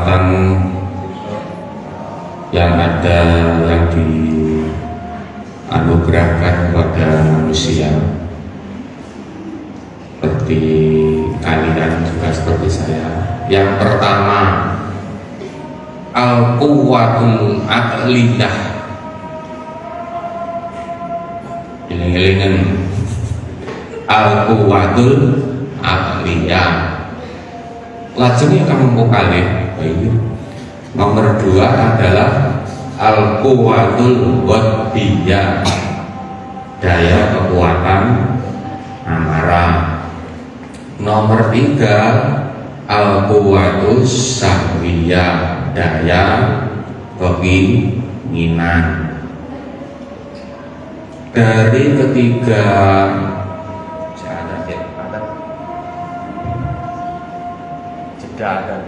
kekuatan yang ada yang dianugerahkan kepada manusia, seperti kalian juga seperti saya. Yang pertama, al-quwwatul aqliyah. Eling-elingan, al-quwwatul aqliyah. Lajengnya kamu kalih. Nomor 2 adalah al-quwwatul wadiyah, daya kekuatan amarah. Nomor 3 al-quwwatus sahwiyah, daya keinginan. Dari ketiga ada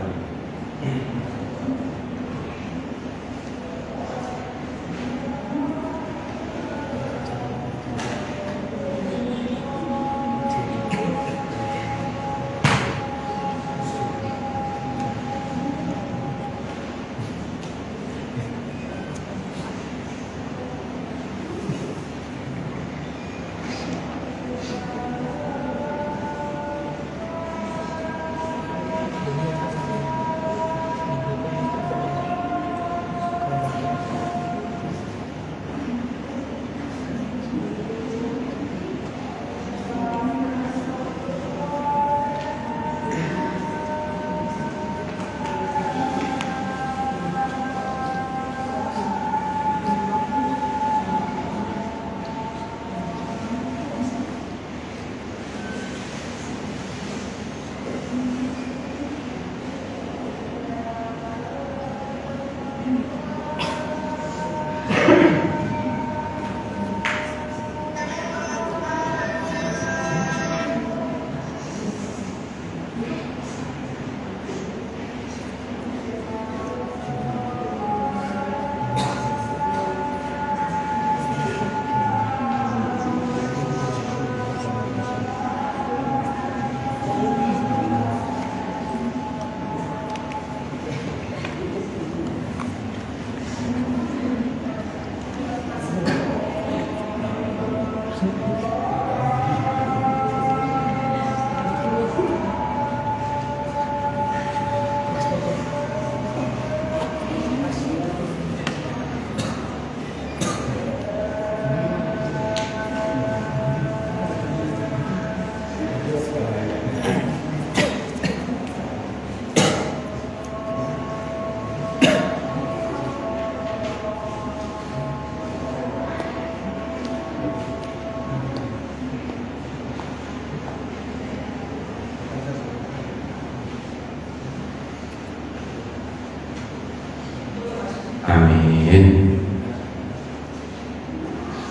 Amin.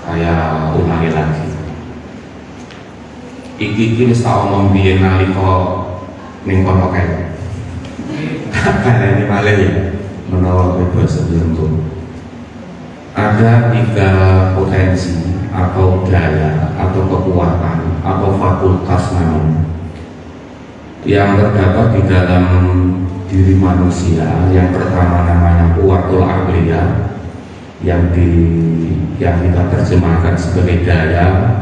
Saya ulangi lagi. Iki wis tak omong biyen nalika ning kono kae. Baleni malih ya menawa bebas sebelum. Ada 3 potensi atau daya atau kekuatan atau fakultas namanya yang terdapat di dalam diri manusia. Yang pertama namanya quwwatul aqliyah, yang kita terjemahkan sebagai daya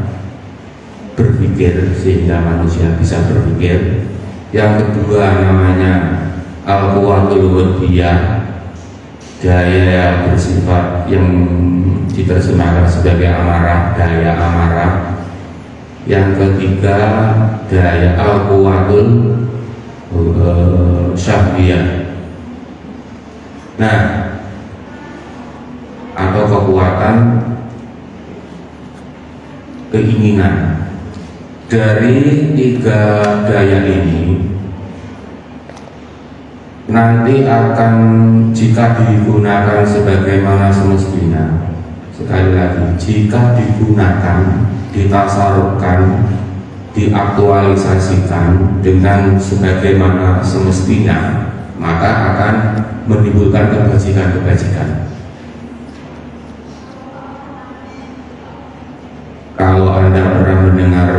berpikir sehingga manusia bisa berpikir. Yang kedua namanya al-quwwatul wadiyah, daya yang bersifat yang diterjemahkan sebagai amarah, daya amarah. Yang ketiga daya al-quwwatul syahwiyah, nah atau kekuatan keinginan. Dari 3 daya ini nanti akan, jika digunakan sebagaimana semestinya, sekali lagi, jika digunakan, ditasarufkan, diaktualisasikan dengan sebagaimana semestinya, maka akan menimbulkan kebajikan-kebajikan. Kalau Anda pernah mendengar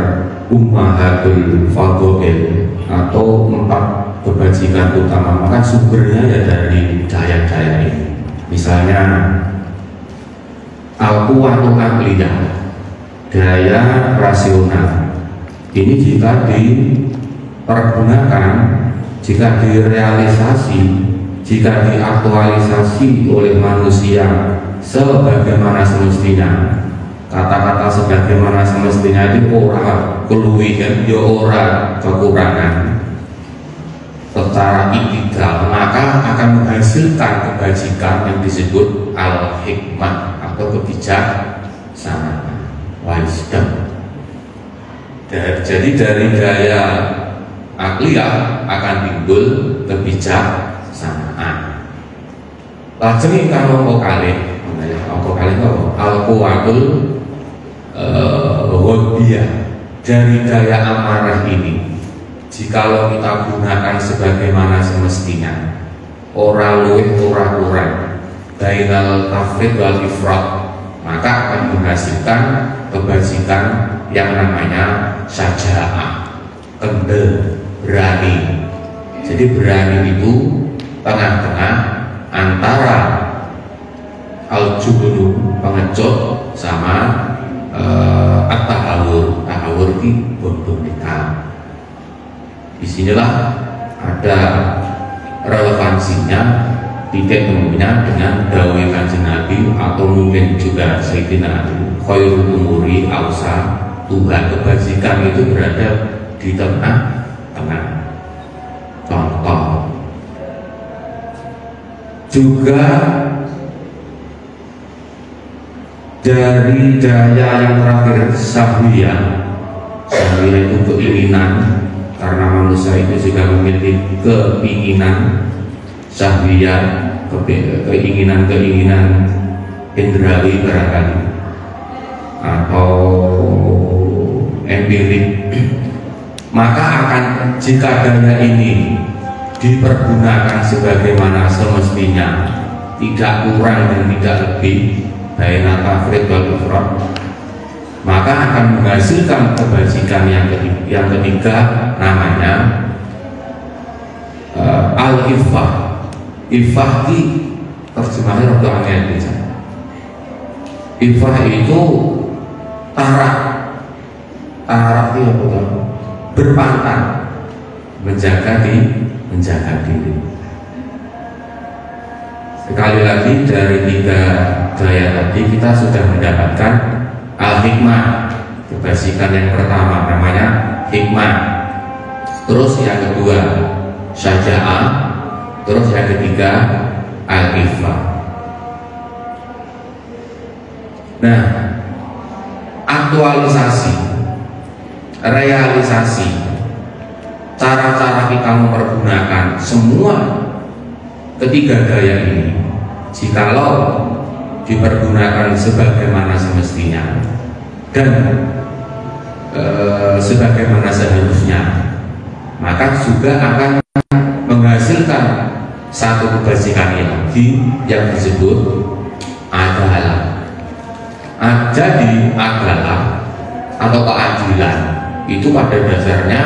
Ummahatul Fadhail atau 4 kebajikan utama, maka sumbernya ya dari daya-daya ini. Misalnya al-quwwatul aqliyah, daya rasional. Ini jika dipergunakan, jika direalisasi, jika diaktualisasi oleh manusia sebagaimana semestinya, kata-kata sebagaimana semestinya itu orang keluwihan, ya orang kekurangan, secara iktidal, maka akan menghasilkan kebajikan yang disebut al-hikmah atau kebijaksanaan, wisdom. Jadi dari daya akliyah akan timbul kebijaksanaan. Lajeng kalau kali al-quwwatul ghadiyah, dari daya amarah ini, jikalau kita gunakan sebagaimana semestinya, ora luwih ora kurang, bainal tafrid wal ifrat, maka akan menghasilkan kebajikan yang namanya syaja'ah, kendel, berani. Jadi berani itu tengah-tengah antara al-jubnu, pengecut, sama at-tahawur. Tahawur itu boneka. Disinilah ada relevansinya, titik temunya dengan dawai Kanjeng Nabi, atau mungkin juga Sayyidina Ali, khairul umuri ausa, Tuhan kebajikan itu berada di tengah-tengah. Contoh juga dari daya yang terakhir, sahwiyah. Sahwiyah itu keinginan, karena manusia itu juga memiliki keinginan sahwiyah, keinginan indrawi barangkali, atau empirik. Maka akan, jika daya ini dipergunakan sebagaimana semestinya, tidak kurang dan tidak lebih, baina tafrid wal ifrat, maka akan menghasilkan kebajikan yang ketiga, namanya al-ifah. Ifah itu terjemahnya rada angel. Ifah itu tarak itu apa? Berpantang, menjaga diri. Sekali lagi, dari tiga daya tadi kita sudah mendapatkan al-hikmah, kebajikan yang pertama namanya hikmah, terus yang kedua syaja'ah, terus yang ketiga al-ifah. Nah, aktualisasi, realisasi, cara-cara kita mempergunakan semua ketiga daya ini, jikalau dipergunakan sebagaimana semestinya dan sebagaimana seharusnya, maka juga akan menghasilkan satu kebajikan lagi yang disebut adalah. Jadi adalah atau keadilan itu pada dasarnya,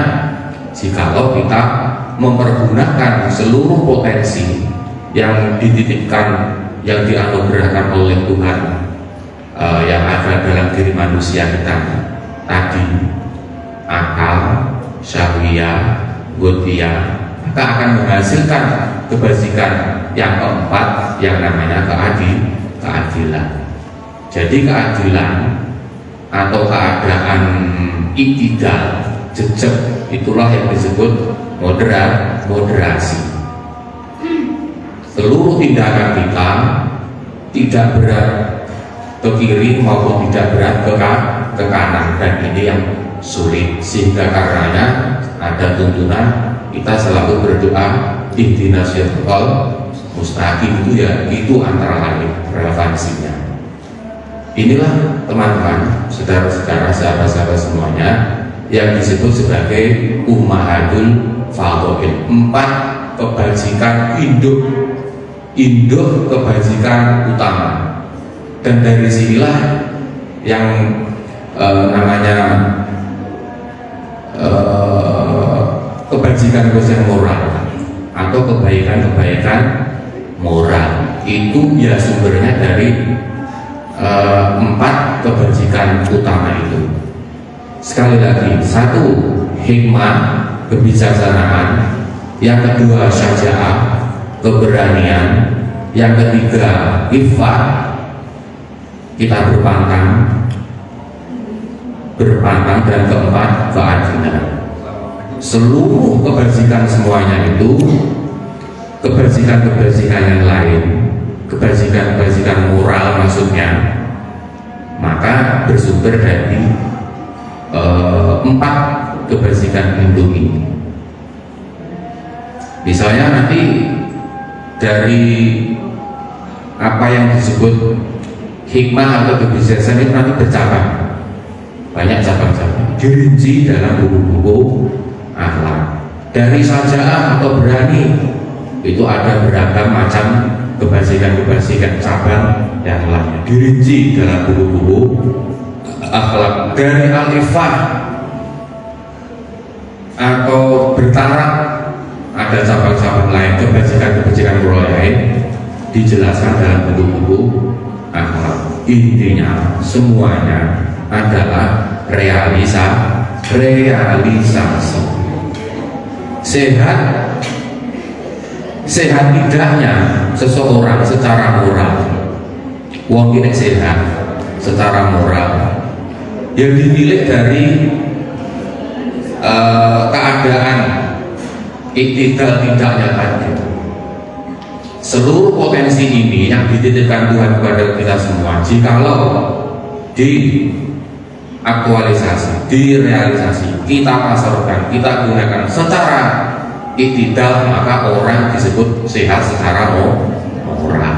jikalau kita mempergunakan seluruh potensi yang dititipkan, yang dianugerahkan oleh Tuhan, yang ada dalam diri manusia kita tadi, akal, syahwiyah, ghadiyah, maka akan menghasilkan kebajikan yang keempat, yang namanya keadilan. Jadi keadilan atau keadaan iktidal, jejak, itulah yang disebut moderasi. Seluruh tindakan kita tidak berat ke kiri maupun tidak berat ke kanan, dan ini yang sulit, sehingga karenanya ada tuntunan kita selalu berdoa ihdinas siratal mustaqim. Itu ya, itu antara lain relevansinya. Inilah teman-teman, saudara-saudara, sahabat-sahabat semuanya, yang disebut sebagai ummahatul fadhail, 4 kebajikan induk kebajikan utama. Dan dari sinilah yang namanya kebajikan moral. atau kebaikan-kebaikan moral. Itu ya sumbernya dari 4 kebajikan utama itu. Sekali lagi, 1 hikmah, kebijaksanaan, yang kedua syaja'ah, keberanian, yang ketiga iffah, kita berpantang, dan keempat keadilan. Seluruh kebajikan semuanya itu, kebajikan yang lain, kebajikan moral maksudnya, maka bersumber dari 4 kebajikan itu ini. Misalnya nanti dari apa yang disebut hikmah atau kebijaksanaan itu nanti bercabang, banyak cabang-cabang, dirinci dalam buku-buku akhlak. Dari syaja'ah atau berani itu ada beragam macam kebajikan cabang yang lainnya, dirinci dalam buku-buku akhlak. Dari al-ifah atau bertaraf ada cabang-cabang lain, kebajikan moral lain dijelaskan dalam buku-buku akhlak. Intinya semuanya adalah realisasi. Sehat tidaknya seseorang secara moral, wong ini sehat secara moral yang dinilai dari keadaan iktidal tidaknya tadi. Seluruh potensi ini yang dititipkan Tuhan kepada kita semua, jikalau diaktualisasi, direalisasi, kita pasarkan, kita gunakan secara iktidal, maka orang disebut sehat secara moral.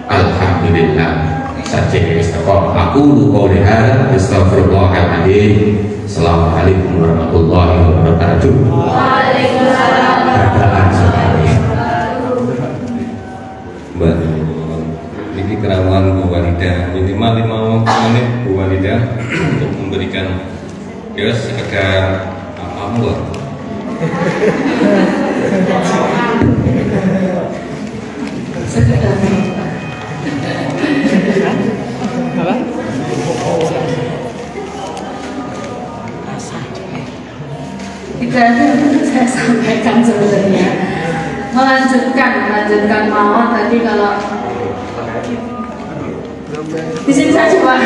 Alhamdulillah. Sajid istiqomah. Aku qouli hadza astaghfirullahaladzim. Assalamualaikum warahmatullahi wabarakatuh. Waalaikumsalam. Mbak, ini kerawan Bu Walidah, minimal 5 menit Bu Walidah untuk memberikan agar apa Tidak ada yang saya sampaikan sebenarnya. Melanjutkan mawon tadi, kalau di sini saja Pak.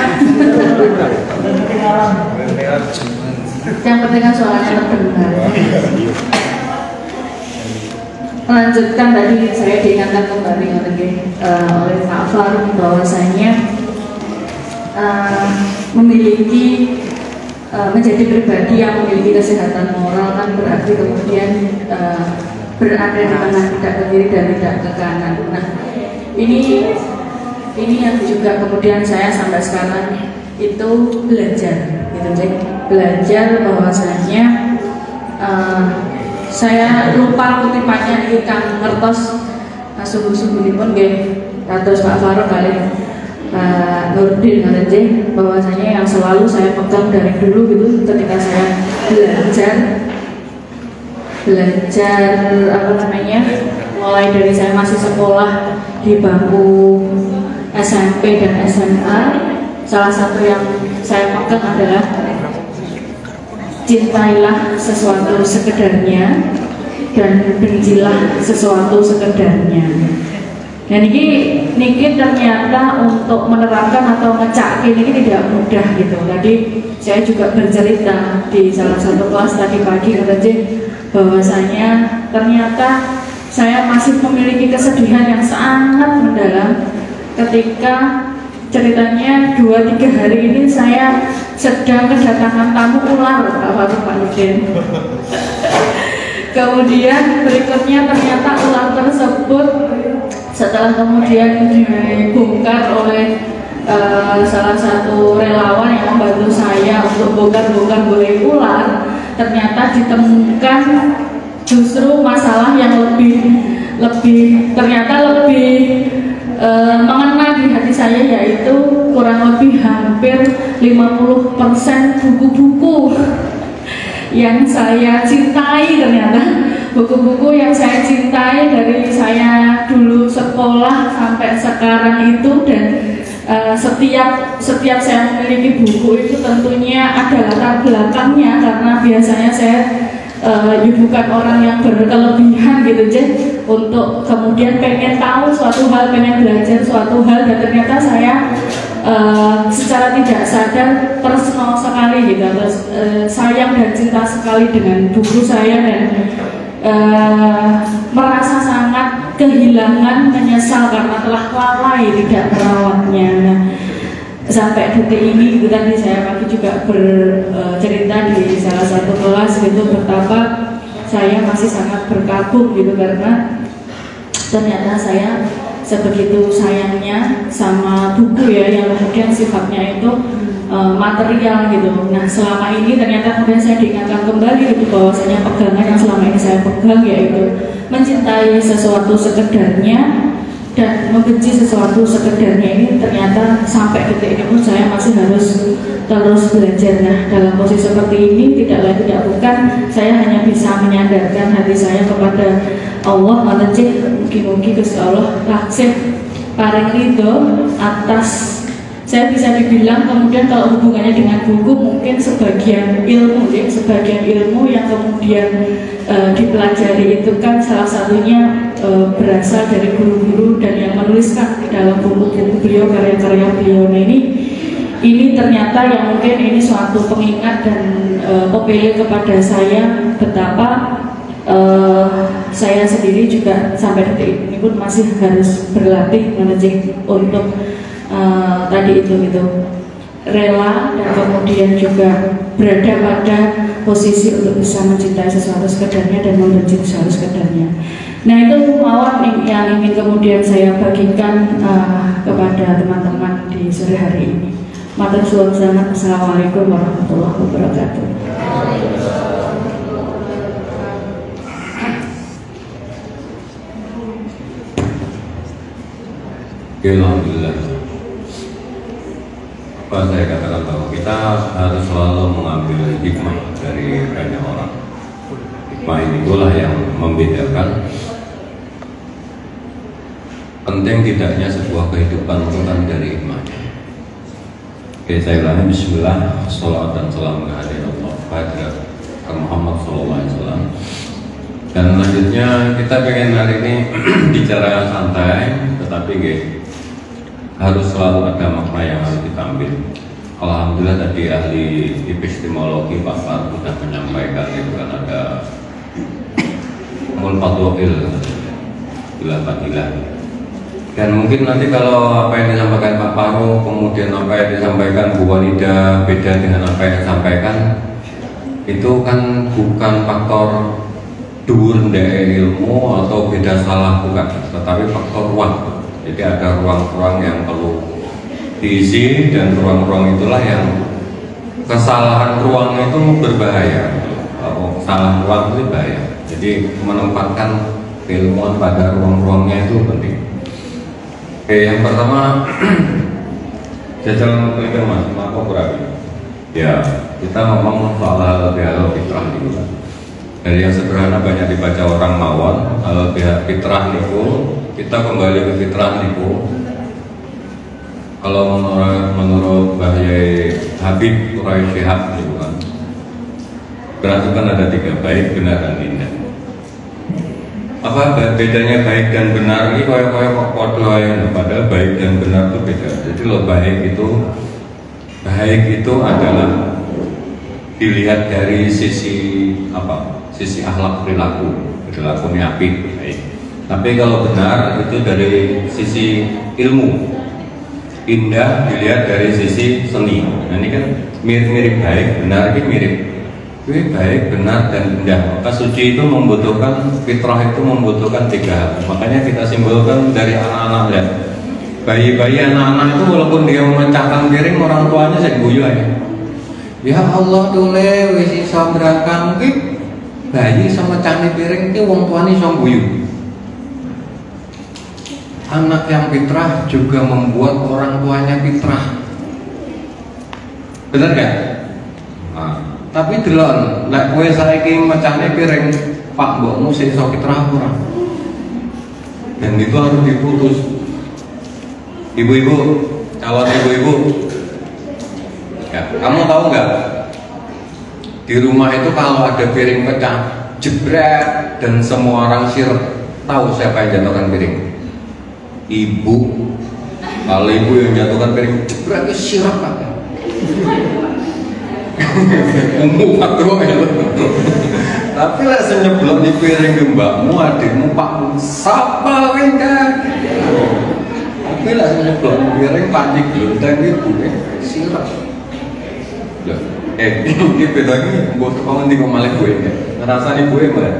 Yang penting kan suaranya terdengar. Melanjutkan tadi, saya diingatkan kembali oleh Pak Faruk bahwasanya memiliki menjadi pribadi yang memiliki kesehatan moral kan berarti kemudian berada di tengah, tidak ke kiri dan tidak ke kanan. Nah, ini yang juga kemudian saya sampai sekarang itu belajar, gitu, belajar bahwasanya saya lupa kutipannya di Kang ngertos sungguh-sungguhipun nggih kados Pak Faruk kali Pak Nurdin ngerti bahwasanya yang selalu saya pegang dari dulu gitu ketika saya belajar apa namanya, mulai dari saya masih sekolah di bangku SMP dan SMA, salah satu yang saya pegang adalah cintailah sesuatu sekedarnya dan bencilah sesuatu sekedarnya. Dan ini ternyata untuk menerapkan atau ngecak ini tidak mudah gitu. Tadi saya juga bercerita di salah satu kelas tadi pagi bahwasanya ternyata saya masih memiliki kesedihan yang sangat mendalam ketika ceritanya 2-3 hari ini saya sedang kedatangan tamu ular Pak Nurdin. Kemudian berikutnya ternyata ular tersebut setelah kemudian dibongkar oleh salah satu relawan yang membantu saya untuk bongkar boleh ular, ternyata ditemukan justru masalah yang lebih mengena di hati saya, yaitu kurang lebih hampir 50% buku-buku yang saya cintai ternyata buku-buku yang saya cintai dari saya dulu sekolah sampai sekarang itu, dan setiap saya memiliki buku itu tentunya ada latar belakangnya, karena biasanya saya bukan orang yang berkelebihan gitu aja untuk kemudian pengen tahu suatu hal, pengen belajar suatu hal, dan ternyata saya secara tidak sadar personal sekali gitu, sayang dan cinta sekali dengan buku saya, dan merasa sangat kehilangan, menyesal karena telah lalai tidak merawatnya. Nah, sampai detik ini gitu, tadi saya pagi juga bercerita di salah satu kelas gitu, betapa saya masih sangat berkabung gitu, karena ternyata saya sebegitu sayangnya sama buku ya, yang kemudian sifatnya itu material gitu. Nah, selama ini ternyata kemudian saya diingatkan kembali gitu, bahwasanya pegangan yang selama ini saya pegang yaitu mencintai sesuatu sekedarnya dan membenci sesuatu sekedarnya, ini ternyata sampai detik ini pun saya masih harus terus belajar. Nah, dalam posisi seperti ini tidak lain tidak bukan saya hanya bisa menyadarkan hati saya kepada Allah, mungkin Gusti Allah laksih paring ridho atas, saya bisa dibilang kemudian kalau hubungannya dengan buku mungkin sebagian ilmu yang kemudian dipelajari itu kan salah satunya berasal dari guru-guru dan yang menuliskan dalam buku-buku beliau, karya-karya beliau. Nah, ini ternyata yang mungkin ini suatu pengingat dan popele kepada saya betapa saya sendiri juga sampai detik ini pun masih harus berlatih untuk tadi itu gitu, rela dan kemudian juga berada pada posisi untuk bisa mencintai sesuatu sekedarnya dan membenci sesuatu sekedarnya. Nah, itu mawar yang ingin kemudian saya bagikan kepada teman-teman di sore hari ini. Matur suwun sangat. Assalamualaikum warahmatullahi wabarakatuh. Alhamdulillah. Apa saya katakan bahwa kita harus selalu mengambil hikmah dari banyak orang. Hikmah itulah yang membedakan penting tidaknya sebuah kehidupan itu kan dari hikmahnya. Oke, saya ulangi. Bismillah, salawat dan salam kepada Muhammad SAW. Dan selanjutnya kita pengen hari ini bicara santai, tetapi harus selalu ada makna yang harus diambil. Alhamdulillah tadi ahli epistemologi Pak Far sudah menyampaikan itu kan ada mulfadwil ilah. Dan mungkin nanti kalau apa yang disampaikan Pak Paru, kemudian apa yang disampaikan Bu Walida beda dengan apa yang disampaikan, itu kan bukan faktor dhuwur ndek ilmu atau beda salah, bukan, tetapi faktor ruang. Jadi ada ruang-ruang yang perlu diisi, dan ruang-ruang itulah yang kesalahan ruang itu berbahaya. Kalau salah ruang itu bahaya. Jadi menempatkan keilmuan pada ruang-ruangnya itu penting. Oke, yang pertama jajal kliker mas, apa berarti? Ya, kita ngomong soal hal fitrah dulu. Dari yang sederhana banyak dibaca orang mawon, hal fitrah niku, kita kembali ke fitrah niku. Kalau menurut Mbah Yai Habib Quraisy Shihab niku kan, berarti kan ada 3, baik, benar, dan indah. Apa bedanya baik dan benar ini? Koyo-koyo kok podo ae, padahal baik dan benar itu beda. Jadi lo baik itu adalah dilihat dari sisi apa? Sisi akhlak perilakunya apik, baik. Tapi kalau benar itu dari sisi ilmu. Indah dilihat dari sisi seni. Nah, ini kan mirip-mirip baik, benar ini mirip. Ini baik, benar, dan indah. Maka suci itu membutuhkan, fitrah itu membutuhkan 3 hal. Makanya kita simbolkan dari anak-anak ya. Bayi-bayi anak-anak itu walaupun dia memecahkan piring, orang tuanya saya guyu aja. Ya Allah dule wis iso gerakan ki bayi sama cani piring ki wong tuane iso guyu. Anak yang fitrah juga membuat orang tuanya fitrah. Benar gak? Nah, tapi delon, lek kowe saiki mecahne piring, Pak mbokmu saya sakit ora. Dan itu harus diputus. Ibu-ibu, calon ibu-ibu, ya, kamu tahu nggak? Di rumah itu kalau ada piring pecah, jebret, dan semua orang sirep, tahu siapa yang jatuhkan piring? Ibu. Kalau ibu yang jatuhkan piring, jebret itu sirep Pak. Patro ya. Tapi lah senyeblok di piring ke mbakmu, adikmu, pakmu, sapa wengkak. Tapi lah senyeblok di piring, panik gelundang ibu, sirap. Ini beda ini, buat kau nanti kau malah gue ya. Ngerasa ibu ya.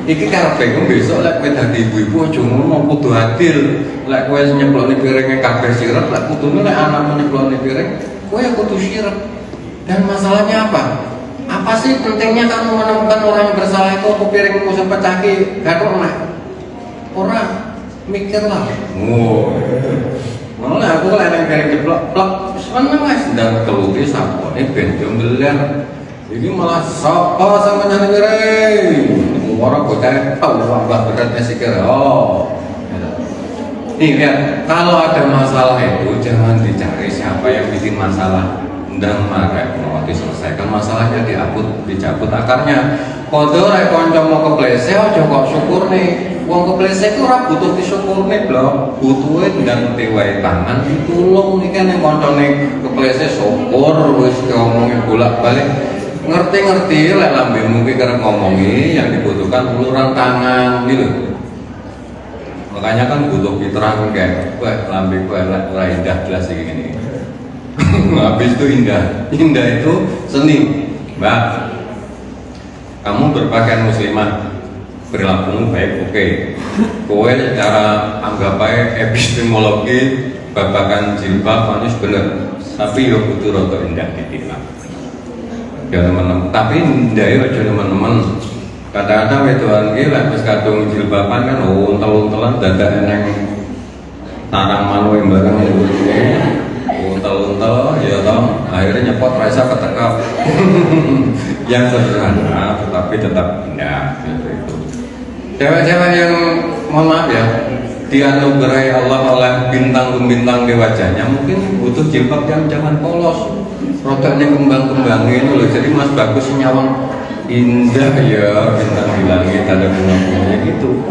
Iki karepe kok besok lek kowe dadi ibu-ibu aja ngono kudu adil. Lek kowe nyeblok di piringnya kabeh sirap, lek kudune lek anakmu nyeblok di piring, kowe kudu sirap. Dan masalahnya apa? Apa sih pentingnya kamu menemukan orang yang bersalah itu aku piringmu sempat caki gak orang mikirlah. Malah aku lek piring jeblok plek seneng wis ndang keluti sapone ben yo mbeler. Iki malah sapa sama nyane piring. Orang bocah tahu apa beratnya sikir. Nih lihat, kalau ada masalah itu jangan dicari siapa yang bikin masalah. Ndang marah mau diselesaikan masalahnya, dicabut akarnya. Kodho rek kanca mau keblese aja kok syukur nih. Wong keblese ku ora butuh disyukurne blok, butuhe ndang tewae tangan ditulung iki ning kancane keblese syukur wis diomongi bolak-balik. Ngerti-ngerti lek lambemu ki kerep ngomongi yang dibutuhkan uluran tangan gitu. Makanya kan butuh fitrah kayak kowe lambe kowe ora indah jelas iki ngene. Habis itu indah itu seni. Mbak, kamu berpakaian muslimah, perilakumu baik, oke. Kowe secara anggap aja epistemologi babakan jilbab manis bener, tapi yo kudu rada indah ditimbang. Ya teman-teman, tapi indah yo aja teman-teman. Kadang-kadang wedoan ki lek wis kadung jilbaban kan untel-untelan dadak eneng tarang manuk barang untel-untel ya toh akhirnya nyepot rasa ketekap. Yang sederhana tetapi tetap indah gitu itu. Cewek-cewek yang mohon maaf ya dianugerahi Allah oleh bintang-bintang di wajahnya mungkin butuh jilbab yang jangan polos, rotanya kembang-kembangin loh. Jadi Mas Bagus nyawang indah ya bintang di langit ada bunga-bunganya gitu.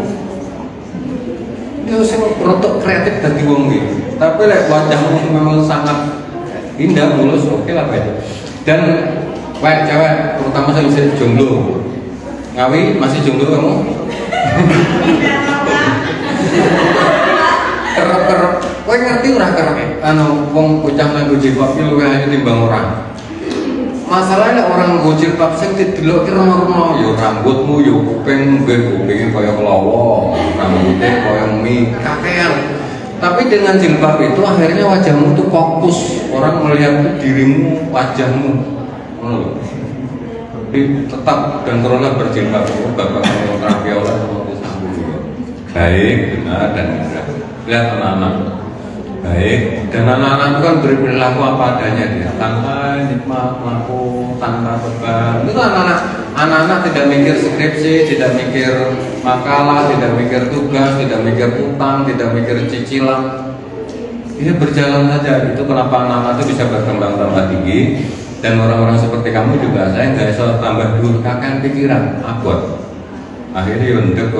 Itu sing rotok kreatif dari wong iki. Tapi lek wajahmu memang sangat indah mulus, oke lah Pak. Dan cewek terutama saya jomblo. Ngawi masih jomblo kamu? Kerep-kerep, kowe ngerti ora kerep? Wong bocah nganggo jilbab ki luwih ayu timbang orang. Masalahnya orang nganggo jilbab sing didelok ki rono-rono ya rambutmu ya kuping kaya klowo, rambutnya kaya mie kakean. Tapi dengan jilbab itu akhirnya wajahmu tuh fokus, orang melihat dirimu, wajahmu. Jadi tetap dan teruslah berjilbab. Bapak terapi Allah baik, benar dan indah. Lihat anak-anak baik dan anak-anak itu kan berperilaku apa adanya dia, santai, nikmat, melaku, tanpa beban. Itu anak-anak tidak mikir skripsi, tidak mikir makalah, tidak mikir tugas, tidak mikir utang, tidak mikir cicilan. Dia berjalan saja. Itu kenapa anak-anak itu bisa berkembang tambah tinggi. Dan orang-orang seperti kamu juga saya nggak bisa tambah dulu kakek pikiran abot. Akhirnya untuk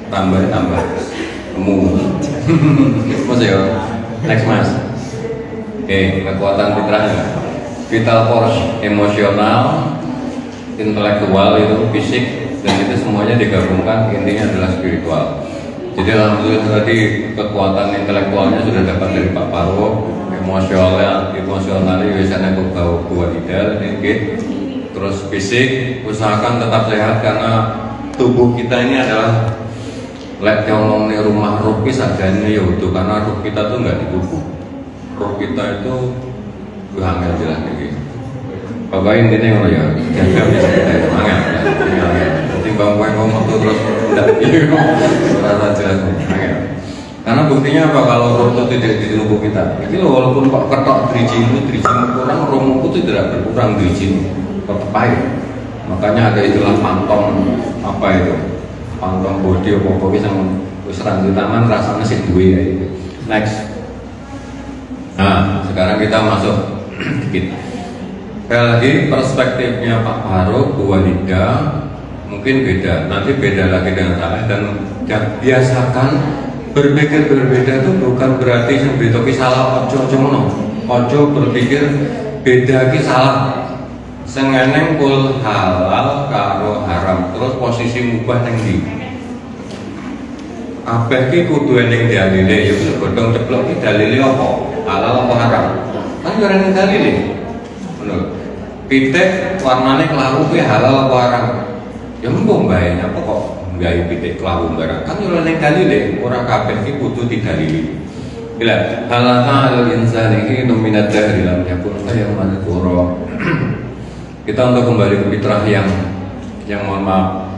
tambah kamu. Mas ya, next mas. Oke, kekuatan fitrahnya, vital force, emosional, intelektual itu fisik dan itu semuanya digabungkan intinya adalah spiritual. Jadi alhamdulillah tadi kekuatan intelektualnya sudah dapat dari Pak Parwo, emosionalnya biasanya bau buah ideal, terus fisik usahakan tetap sehat karena tubuh kita ini adalah lek ngomong nih rumah ruh sadane ya utuh karena ruh kita tuh nggak dikubur. Ruh kita itu hamil jelas kayak gitu. Bapak intinya ngono ya, jaga bisa kita semangat. Nanti bang ngomong terus tidak rasa jelas angel. Karena buktinya apa kalau ruh itu tidak di tubuh kita. Jadi walaupun kok ketok drijimu kurang, ruhmu itu tidak berkurang drijimu, tetap baik. Makanya ada istilah pantong apa itu? Pantong body apa yang wis rambut taman rasanya sih duwe ya. Next. Nah, sekarang kita masuk dikit. Sekali lagi perspektifnya Pak Faruk, Bu Walida mungkin beda. Nanti beda lagi dengan saya dan biasakan berpikir berbeda itu bukan berarti yang beritoki salah ojo ngono. Ojo berpikir beda ki salah. Sengeneng kul halal karo haram terus posisi mubah ning ndi? Kabeh ki kudu ning dalile ya godhong ceplok ki dalile apa? Halal apa haram? Kan ora ning dalile. Ngono. Pitik warnane kelawu ki halal apa haram? Ya mbok bae apa kok gawe pitik kelawu barang. Kan ora ning dalile, ora kabeh ki kudu didalili. Bila halaka al insani hinu minad dahri lam yakun khayran madhkura. Kita untuk kembali ke fitrah yang mohon maaf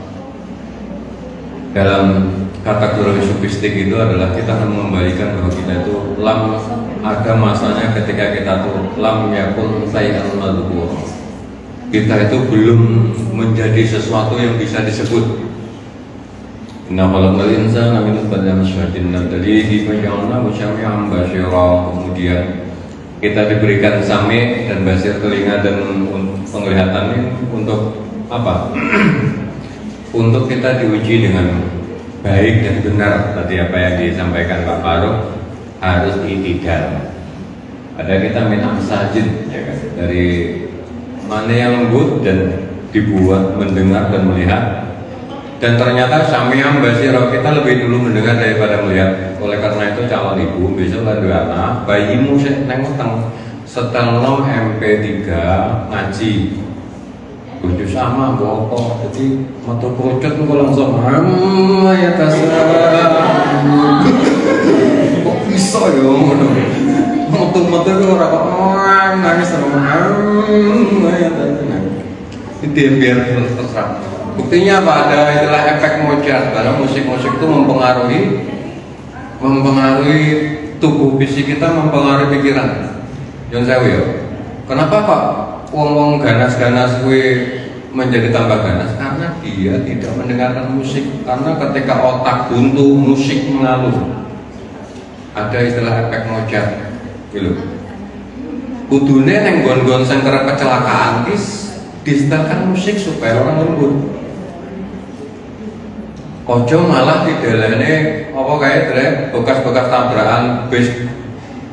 dalam kategori sufistik itu adalah kita akan mengembalikan bahwa kita itu lam ada masanya ketika kita tuh lam yakun khayran madhkura. Kita itu belum menjadi sesuatu yang bisa disebut. Inna khalaqal insana min nutfatin amsyajin nabtalihi faja'alnahu sami'an basyira. Kemudian kita diberikan sami dan basir telinga dan penglihatan ini untuk apa? Untuk kita diuji dengan baik dan benar. Tadi apa yang disampaikan Pak Faruk harus itidal. Ada kita min amsajin ya kan? Dari mana yang lembut dan dibuat mendengar dan melihat. Dan ternyata Samiam Basiro kita lebih dulu mendengar daripada melihat. Oleh karena itu calon ibu besok landu anak bayimu neng utang setelah MP3 ngaji tujuh sama bokok jadi motor kerucut gue langsung ya tasar kok bisa ya motor itu orang nangis sama ya tasar itu biar terserah. Buktinya apa? Ada istilah efek mojat karena musik-musik itu mempengaruhi tubuh fisik kita, mempengaruhi pikiran. Yang saya ya. Kenapa Pak? Wong ganas-ganas gue menjadi tambah ganas karena dia tidak mendengarkan musik. Karena ketika otak buntu, musik mengalun. Ada istilah efek mojat. Gitu. Kudune neng gon-gon sing kerep kecelakaan disetelkan musik supaya orang lembut. Ojo malah didalane apa kayak bekas-bekas tabrakan bis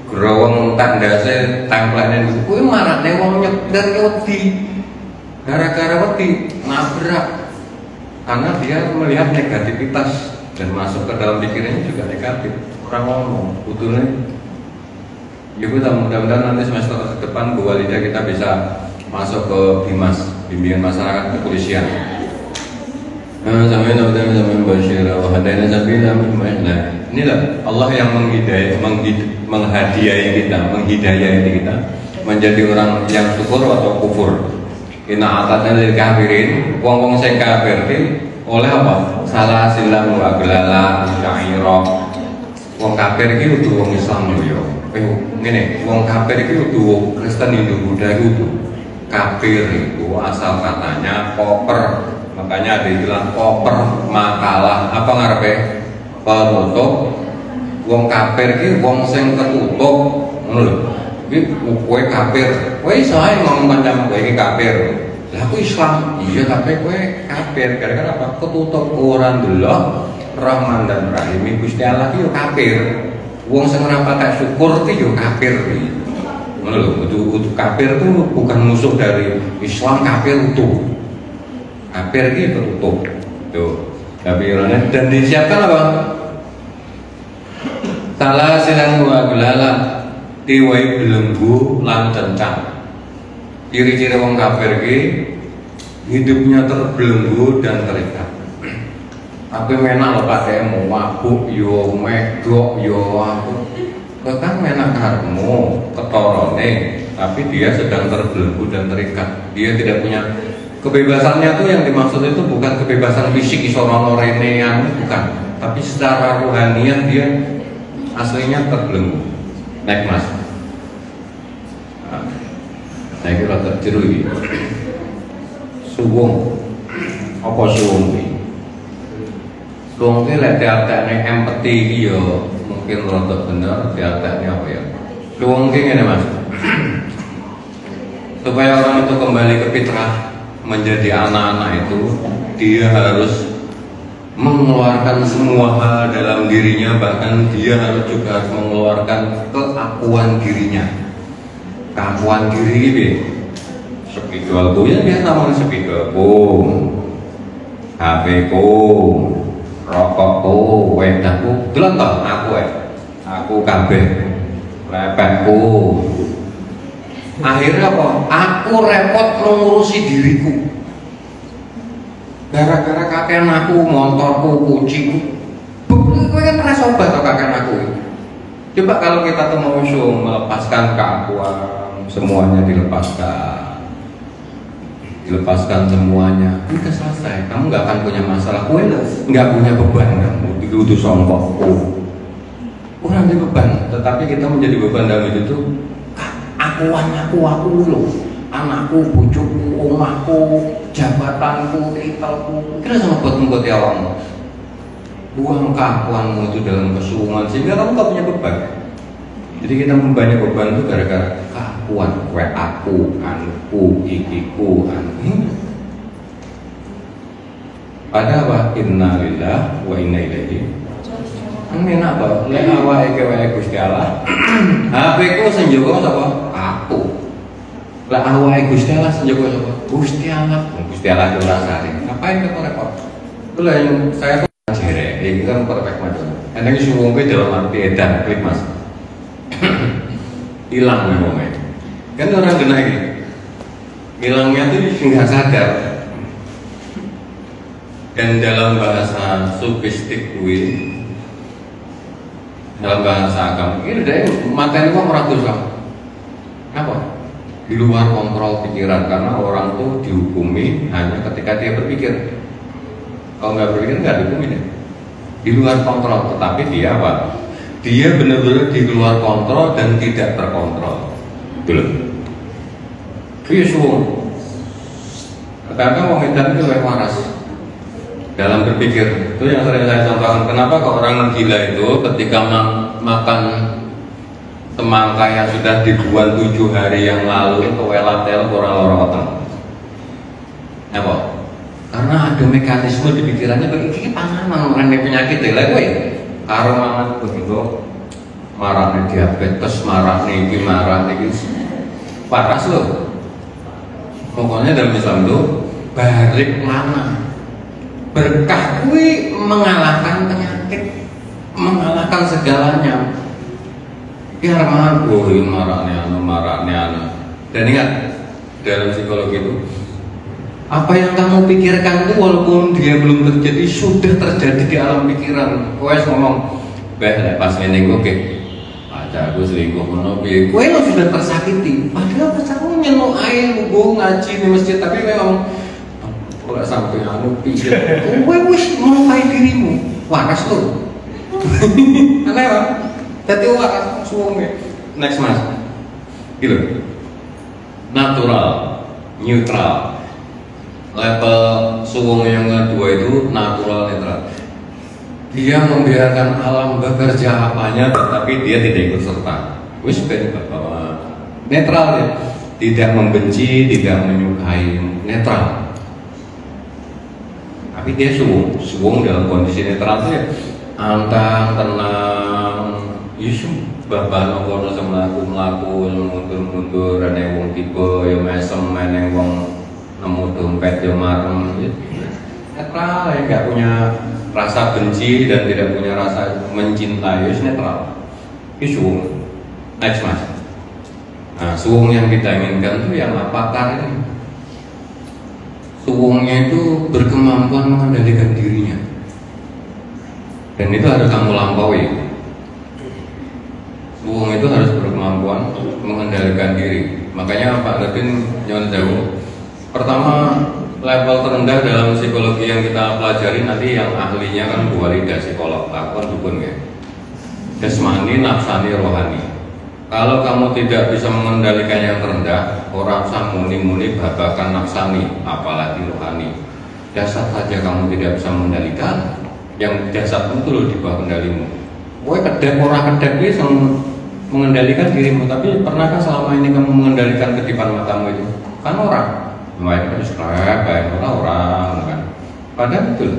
growong tandase templekne niku kuwi marane wong nyetir wedi. Gara-gara wedi nabrak. Karena dia melihat negativitas dan masuk ke dalam pikirannya juga negatif. Orang ngomong kudune ya mudah-mudahan nanti semester depan Bu Walida kita bisa masuk ke BIMAS, bimbingan masyarakat kepolisian. Sampai basyira wa hadaina sabila nah, inilah Allah yang menghadiahi kita menjadi orang yang syukur atau kufur. Inna atatna lil kafirin wong sing kafir ki oleh apa? Salah silam wa aglala syaira. Wong kafir ki kudu wong Islam yo. Ngene, wong kafir ki kudu Kristen Hindu Buddha kudu. Kafir itu asal katanya koper. Makanya ada istilah koper makalah apa ngarepe penutup. Wong kafir ki wong sing ketutup ngono lho. Iki kowe kafir. Kowe iso ae ngomong kancam kowe iki kafir. Lah aku Islam. Iya tapi kowe kafir. Gara-gara apa? Ketutup ora ndelok Rahman dan Rahim Gusti Allah ki yo kafir. Wong sing ora patek syukur ki yo kafir. Ngono lho, utuh kafir itu bukan musuh dari Islam, kafir utuh. Kafir itu tertutup. Tuh, kafirane dan disiapkan apa? Salah silang wa gelalah tiwai belenggu lan cencang. Ciri-ciri wong kafir iki hidupnya terbelenggu dan terikat. Aku menak lho pakai mabuk yo megok yo aku. Kan menak karmu ketorone, tapi dia sedang terbelenggu dan terikat. Dia tidak punya kebebasannya tuh yang dimaksud itu bukan kebebasan fisik isorono renean bukan, tapi secara rohaniah dia aslinya terbelenggu. Naik mas. Nah, ini rada jeru ini. suwung. Apa suwung iki? Suwung iki lek diartekne empati iki ya mungkin rada bener, diartekne apa ya? Suwung iki ngene Mas. Supaya orang itu kembali ke fitrah, menjadi anak-anak itu, dia harus mengeluarkan semua hal dalam dirinya, bahkan dia harus juga mengeluarkan keakuan dirinya. Keakuan diri ini spidol ku ya biasa namanya spidol ku, HP ku, rokok ku, wedahku, delon toh aku kabeh lepetku. Akhirnya apa? Aku repot mengurusi diriku. Gara-gara kakek aku, motorku, kucingku. Kowe kan merasa obat atau kakek aku. Coba kalau kita tuh mau melepaskan keakuan, semuanya dilepaskan semuanya. Ini selesai. Kamu nggak akan punya masalah. Kowe nggak punya beban kamu. Dituduh sombongku. Kurang ada beban. Tetapi kita menjadi beban dalam hidup itu. Aku loh, anakku, bojoku, omahku, jabatanku, titelku, kira sama buat ya awakmu. Buang keakuanmu itu dalam kesuungan sehingga kamu gak punya beban. Jadi kita membanyak beban itu gara-gara keakuan, aku, anakku, ikiku, anakku. Ada apa? Inna lillah wa inna ilaihi. Ini apa? Lek awake wae Gusti Allah. HP ku sing njogo sapa? Aku. Lek awake Gusti Allah sing njogo sapa? Gusti Allah. Gusti Allah itu rasane. Ngapain repot-repot? Itu lah yang saya tuh jere. Ini kan perfect macam. Eneng suwung ke dalam arti edan, klik Mas. Hilang memangnya. Kan orang kena ini. Hilangnya tuh nggak sadar. Dan dalam bahasa sufistik kuwi, dalam bahasa agama ini dari materi kok meratus apa di luar kontrol pikiran, karena orang tuh dihukumi hanya ketika dia berpikir. Kalau nggak berpikir nggak dihukumi ya. Di luar kontrol, tetapi dia apa? Dia benar-benar di luar kontrol dan tidak terkontrol. Betul. Iya suwung. Kadang-kadang orang edan itu lebih waras dalam berpikir. Itu yang sering saya contohkan. Kenapa kok orang gila itu ketika makan semangka yang sudah dibuat 7 hari yang lalu itu welatel kurang loroteng. Apa? Karena ada mekanisme di pikirannya begini panganan orang yang penyakit ya. Kowe karo mangan begitu marahnya diabetes, marahnya iki, marahnya iki. Paras loh. Pokoknya dalam Islam itu barik lama. Berkah kuwi mengalahkan penyakit, mengalahkan segalanya. Biar marahnya. Dan ingat, dalam psikologi itu apa yang kamu pikirkan itu walaupun dia belum terjadi sudah terjadi di alam pikiran. Kowe ngomong, pas ngene oke. Ada aku selingkuh menopik. Kowe lo sudah tersakiti. Padahal pacarmu nyeluk ae lugu ngaji di masjid, tapi kowe ngomong kalau sampai anu pikir, kowe wis melukai dirimu, waras lo. Aneh Pak. Jadi waras suwungnya. Next Mas. Gitu. Natural, neutral. Level suwung yang kedua itu natural netral. Dia membiarkan alam bekerja apanya, tetapi dia tidak ikut serta. Wis ben bahwa netral ya. Tidak membenci, tidak menyukai, netral. Tapi dia suwung dalam kondisi netral itu ya antang, tenang, yusuf bahan kono melaku mundur ada wong tipe ya mesem meneng wong nemu dompet ya marem netral ya, nggak punya rasa benci dan tidak punya rasa mencintai, yus netral suwung. Next Mas. Nah suwung yang kita inginkan itu yang apakah ini? Suwungnya itu berkemampuan mengendalikan dirinya, dan itu harus kamu lampaui. Suwung itu harus berkemampuan mengendalikan diri. Makanya Pak Ledin nyon jauh. Pertama, level terendah dalam psikologi yang kita pelajari nanti yang ahlinya kan Bu Walida psikolog, aku kan dukun ya. Jasmani, nafsani, rohani. Kalau kamu tidak bisa mengendalikan yang rendah, orang usah muni-muni babakan nafsani, apalagi rohani. Jasad saja kamu tidak bisa mengendalikan, yang jasad itu loh di bawah kendalimu. Woi kedep orang kedep bisa mengendalikan dirimu, tapi pernahkah selama ini kamu mengendalikan kedipan matamu itu? Kan orang, main kayak orang kan. Padahal betul.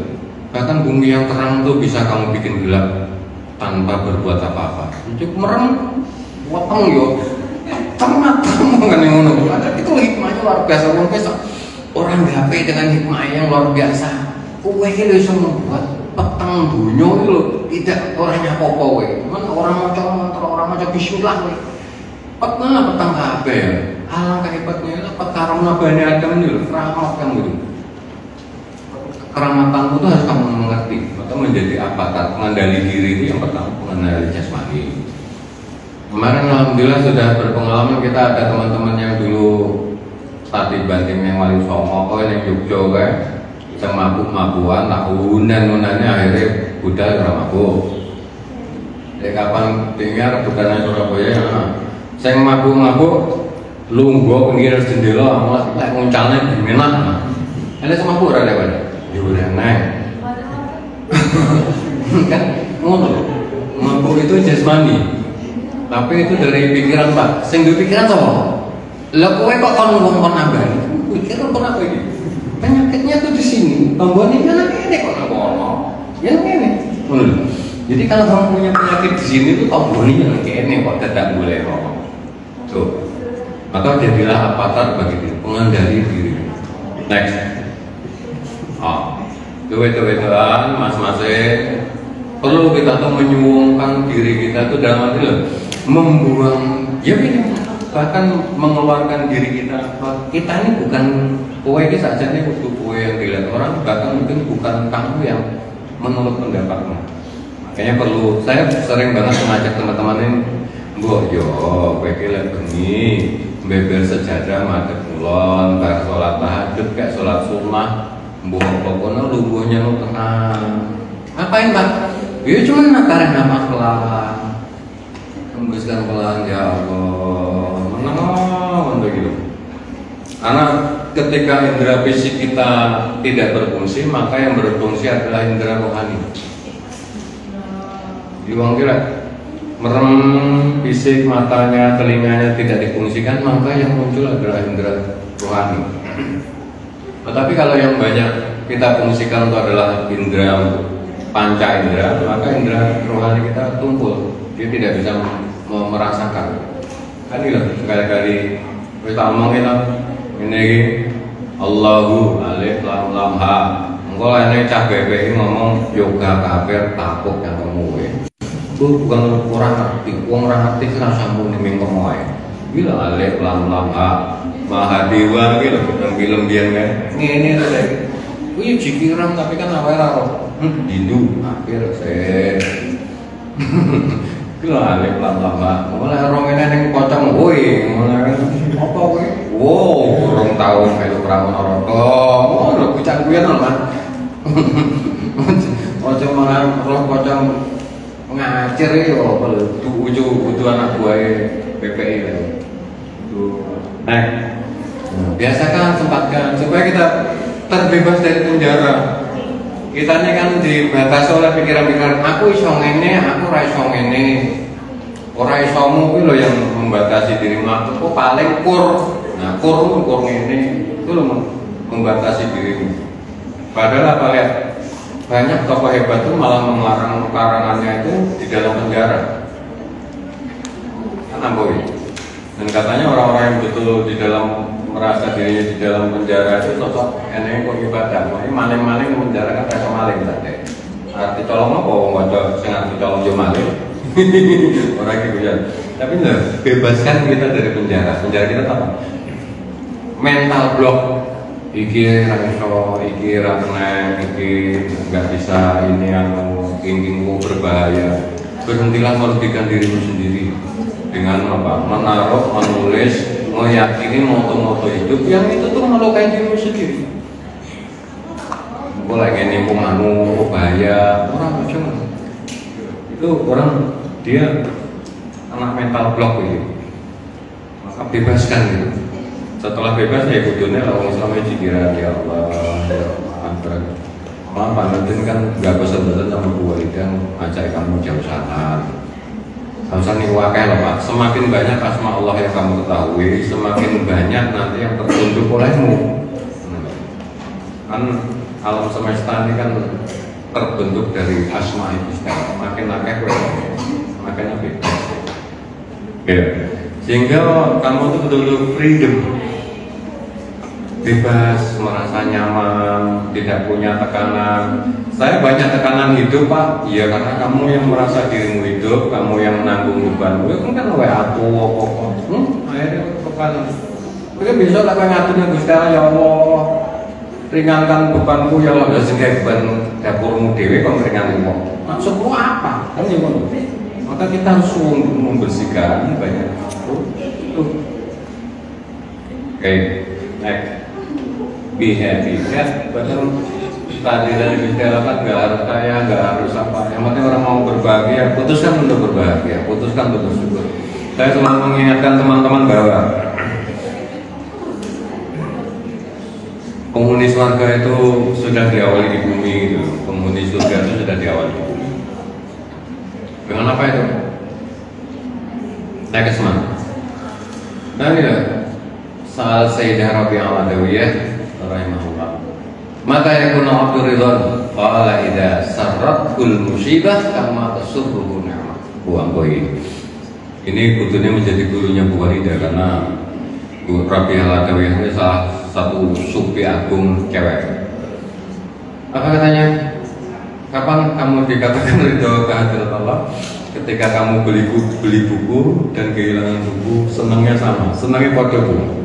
Bahkan bumi yang terang tuh bisa kamu bikin gelap tanpa berbuat apa-apa. Cukup merem, weteng yo, matamu kan yang ngono. Itu hikmahnya luar biasa. Orang gape dengan hikmah yang luar biasa. Kowe iki lho iso membuat peteng dunya iki lho tidak orangnya apa-apa kowe. Cuman orang maca mantra, orang maca bismillah kowe. Peteng kabeh ya. Alangkah hebatnya lah perkara Bani Adam ini lho, rahmat kan gitu. Keramatanmu itu harus kamu mengerti atau menjadi avatar pengendali diri itu yang pertama pengendali jasmani. Kemarin alhamdulillah sudah berpengalaman, kita ada teman-teman yang dulu tadi banting yang Wali Songo, yang Jogja kan, bisa mabuk-mabuan, tahunan-nunannya akhirnya budal orang mabuk. Jadi kapan dengar bukannya Surabaya ya, saya mabuk-mabuk, lungguh pinggir jendela, malah kayak nguncalnya gimana? Ada sama mabuk ada apa? Udah naik. Kan ngono, mabuk itu jasmani, tapi itu dari pikiran Pak. Sing duwe pikiran apa? Lah kowe kok kon ngomong nambah? Pikiran kon apa iki? Penyakitnya tuh di sini. Tombone kan ini kok ngono. Ya ngene. Ngono. Jadi kalau kamu punya penyakit di sini tuh tombolnya kene kok tidak boleh ngomong. Tuh. Maka jadilah avatar bagi diri, pengendali diri. Next. Tuh-tuhan, mas-masnya perlu kita tuh menyuungkan diri kita tuh dalam arti loh, membuang, ya ini bahkan mengeluarkan diri kita. Kita ini bukan kue ini saja nih waktu kue yang dilihat orang, bahkan mungkin bukan kamu yang menurut pendapatmu. Makanya perlu, saya sering banget mengajak teman-teman ini, mbok yo, kue kilat bengi, beber sejadah madhep kulon, bar sholat tahajud kayak sholat sunnah. Mbok pokoknya lungguhnya lu tenang. Ngapain Pak? Ya cuma nakarin nama pelan, hembuskan pelan ya Allah. Menang begitu. Karena ketika indera fisik kita tidak berfungsi, maka yang berfungsi adalah indera rohani. Diuang kira merem fisik matanya, telinganya tidak difungsikan, maka yang muncul adalah indera rohani. Tetapi kalau yang banyak kita fungsikan itu adalah indera panca indera, maka indera rohani kita tumpul, dia tidak bisa merasakan. Kan gitu, sekali-kali kita omongin ini Allahu alif lam lam ha. Engkau ini cah bebek ngomong yoga kafir takut yang kamu itu bukan orang ngerti, orang ngerti serasa muni minggu gila alif lam lam ha. Mahadewa gitu, film biar kan ini ada wih jikiran tapi kan awalnya roh dindu akhir saya gila alif lam lama mulai orang ini yang pocong woi mulai apa woi wow orang tahu kayak perawan orang oh lo kucang gue nol kan pocong malah roh pocong ngacir ya butuh anak buah PPI tuh biasakan, sempatkan supaya kita terbebas dari penjara. Kita ini kan dibatasi oleh pikiran-pikiran aku iso ngene, aku ora iso ngene. Ora isomu kuwi lho yang membatasi dirimu. Aku paling kur. Nah, kur ngene itu lho membatasi dirimu. Padahal apa lihat? Banyak tokoh hebat itu malah melarang karangannya itu di dalam penjara. Kan boy. Dan katanya orang-orang yang betul di dalam merasa dirinya di dalam penjara itu sosok eneng kok ibadah. Ini maling-maling penjara kan rasa maling tadi. Arti colong apa wong sing arti colong yo maling. Orang gitu ya. Tapi enggak bebaskan kita dari penjara. Penjara kita apa? Mental block. Iki ra iso, iki ra tenang, iki enggak bisa ini anu thinking berbahaya. Berhentilah merugikan dirimu sendiri dengan apa? Menaruh, menulis, meyakini moto-moto hidup yang itu tuh melukai dirimu sendiri. Boleh kayak nimpung anu bahaya orang macam itu orang dia kena mental block gitu. Maka bebaskan gitu. Setelah bebas ya kudunya lawan Islamnya jikiran ya Allah, ya Allah. Malah panutin kan gak bosan-bosan sama gue dan ngajak kamu jauh sana. Gak usah nih wakai loh Pak. Semakin banyak asma Allah yang kamu ketahui, semakin banyak nanti yang tertunduk olehmu. Kan alam semesta ini kan terbentuk dari asma itu. Makin akeh makanya bebas. Ya. Sehingga kamu tuh betul-betul freedom, bebas, merasa nyaman, tidak punya tekanan. Saya banyak tekanan hidup Pak, ya karena kamu yang merasa dirimu hidup, kamu yang menanggung beban. Kamu kan aku, akhirnya tekanan. Mungkin besok tak ngaturnya Gusti Allah, ya Allah, ringankan bebanku ya Allah, sehingga beban dapurmu dewe kok ringankan kok. Maksudmu apa? Kan ya maka kita harus membersihkan banyak. Oke, next. Be happy, ya betul. Tadi dari bicara kan nggak harus kaya, nggak harus apa. Yang penting orang mau berbahagia, putuskan untuk berbahagia, putuskan untuk bersyukur. Saya cuma mengingatkan teman-teman bahwa penghuni surga itu sudah diawali di bumi, gitu. Penghuni surga itu sudah diawali di bumi. Dengan apa itu? Saya kesemangat. Nah ya, soal Sayyidah Rabi'ah Al-Adawiyah rahimahullah. Maka yakunu abdur ridwan qala idza sarratkul musibah kama tasurruhu ni'mah. Buang boy. Ini kudunya menjadi gurunya Bu Walidah karena Bu Rabi'ah Al-Adawiyah ini salah satu sufi agung cewek. Apa katanya? Kapan kamu dikatakan ridho kehadirat Allah? Ketika kamu beli buku dan kehilangan buku, senangnya sama, senangnya pada buku,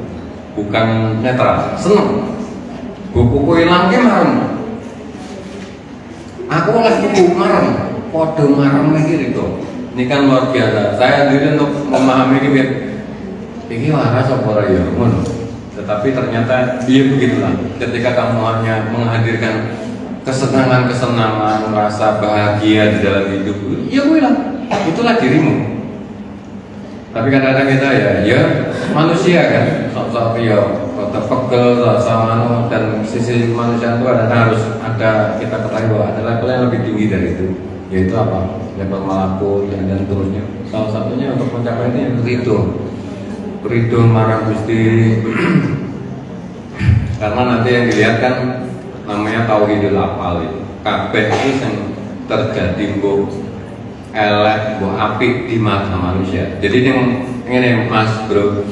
bukan netral, senang. Buku hilang ke marem. Aku oleh buku marem, pada marem lagi itu. Ini kan luar biasa. Saya sendiri untuk memahami ini waras apa ya, tetapi ternyata dia begitulah. Ketika kamu hanya menghadirkan kesenangan, rasa bahagia di dalam hidup, ya gue lah, itulah dirimu. Tapi kadang-kadang kita ya manusia kan, sok-sok ya terpegel, sama dan sisi manusia itu harus ada, kita ketahui bahwa ada level yang lebih tinggi dari itu, yaitu apa? Level malakut dan seterusnya. Salah satunya untuk mencapai ini ridho marah Gusti. Karena nanti yang dilihat kan namanya tauhidul afal itu. Kabeh itu yang terjadi mbok elek, mbok apik di mata manusia. Jadi yang ini Mas Bro,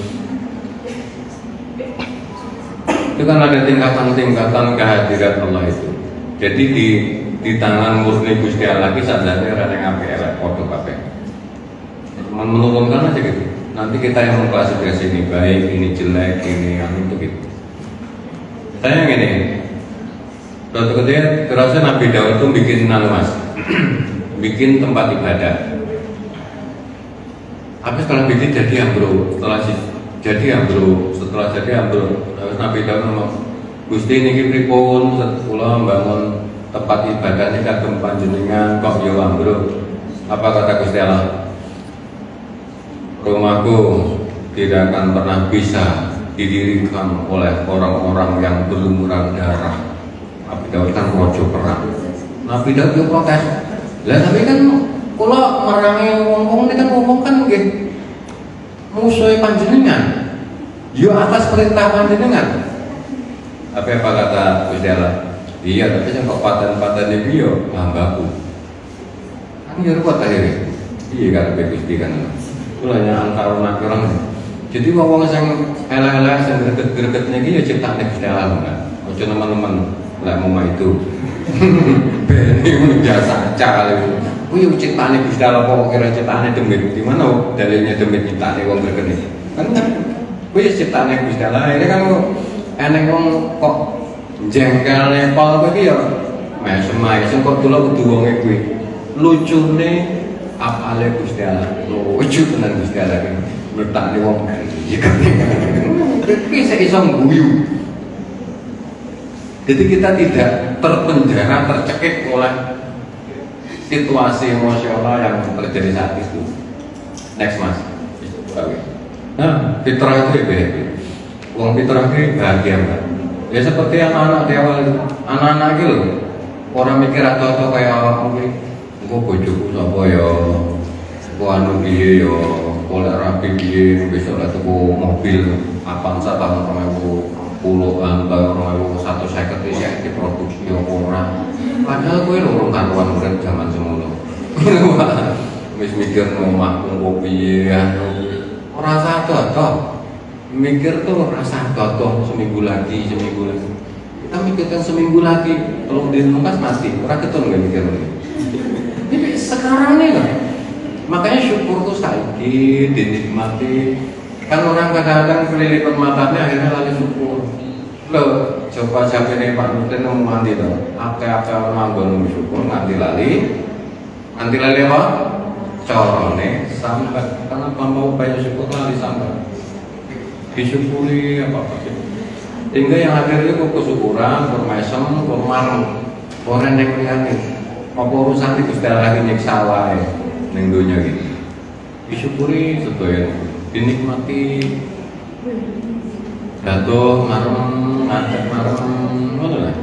itu kan ada tingkatan-tingkatan kehadiran Allah itu. Jadi di tangan murni Gusti Allah lagi sadarnya ada yang apik elek podo kabeh. Menurunkan aja gitu. Nanti kita yang mengklasifikasi ini baik, ini jelek, ini itu gitu. Saya yang ini, suatu ketika terasa Nabi Daud itu bikin mas, bikin tempat ibadah. Tapi setelah bikin jadi ambruk, setelah jadi ambruk, terus Nabi Daud ngomong, Gusti niki pripun kula bangun tempat ibadah ini kagem panjenengan kok yo ambruk. Apa kata Gusti Allah? Rumahku tidak akan pernah bisa didirikan oleh orang-orang yang berlumuran darah. Nabi Daud kan rojo perang. Nabi Daud juga protes. Lah tapi kan kalau merangi wong-wong ini kan ngomong kan nggih musuh panjenengan. Yo atas perintah panjenengan. Tapi apa kata Gusti Allah? Iya, tapi yang kok paten-paten iki yo hambaku. Kan yo kuat akhirnya. Iya kan Gusti kan. Kulanya angkar orang. Jadi wong sing elek-elek sing greget-greget niki ya ciptaane Gusti Allah kan. Ojo teman-teman lek mau itu. Bene biasa aja lho. Kuwi ciptaane Gusti Allah kok kira ciptaane demit. Di mana dalilnya demit ciptaane wong greget iki? Kan kuwi ciptaane Gusti Allah. Ini kan enek wong kok jengkelne pol kuwi ya mesem-mesem kok kula kudu wonge kuwi. Lucune apale Gusti Allah. Lucu tenan Gusti Allah iki. Letak di wong bisa iso guyu. Jadi kita tidak terpenjara, tercekik oleh situasi emosional yang terjadi saat itu. Next mas. Oke. Nah, fitrah itu happy. Wong fitrah itu bahagia kan. Ya seperti anak-anak di awal itu. Anak-anak itu loh. Orang mikir atau kayak mungkin engko bojoku sapa ya. Engko anu piye ya, oleh rapi piye besok lah tuku mobil Avanza tahun 2010-an tahun 2051 isih diproduksi ya ora. Padahal kowe lho urung karuan urip zaman semono. Wis mikir omah engko piye anu. Ora sado to. Mikir tuh rasa totoh seminggu lagi. Kita mikirkan seminggu lagi, kalau di rumah mati, orang ketemu nggak mikir lagi. Jadi sekarang nih lah, makanya syukur tuh saiki dinikmati. Kan orang kadang-kadang kelilipan matanya akhirnya lagi syukur. Lo coba siapa nih Pak Nurdin mau mandi tuh, apa manggon syukur nganti lali apa? Corone sampai karena mau banyak syukur lali sampai. Disyukuri apa-apa sih. Sehingga yang akhirnya kok kesyukuran, bermesem, bermarem, orang yang lihat apa urusan itu Gusti Allah lagi nyiksa wae ning donya iki. Disyukuri sedaya, dinikmati. Jatuh marem, ngadeg marem, ngono lah.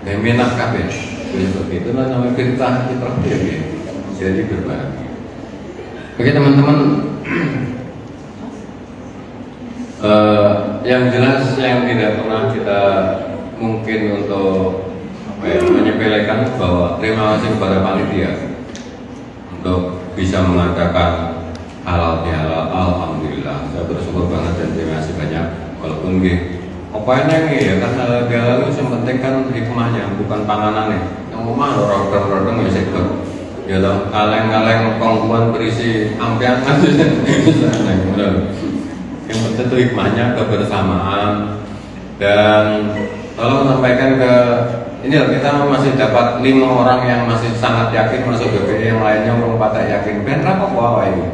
Enak kabeh. Seperti itu lah namanya fitrah dia. Jadi berbahagia. Oke teman-teman. Yang jelas yang tidak pernah kita mungkin untuk menyepelekan bahwa terima kasih kepada panitia untuk bisa mengadakan halal bihalal. Alhamdulillah saya bersyukur banget dan terima kasih banyak. Walaupun apa ini ya kan halal bihalal itu yang penting kan hikmahnya bukan panganannya. Yang rumah rodong ya sektor ya dong kaleng-kaleng kongkuan berisi ampian yang penting itu hikmahnya kebersamaan. Dan tolong sampaikan ke ini loh, kita masih dapat 5 orang yang masih sangat yakin masuk BPI, yang lainnya belum pada yakin ben apa ini.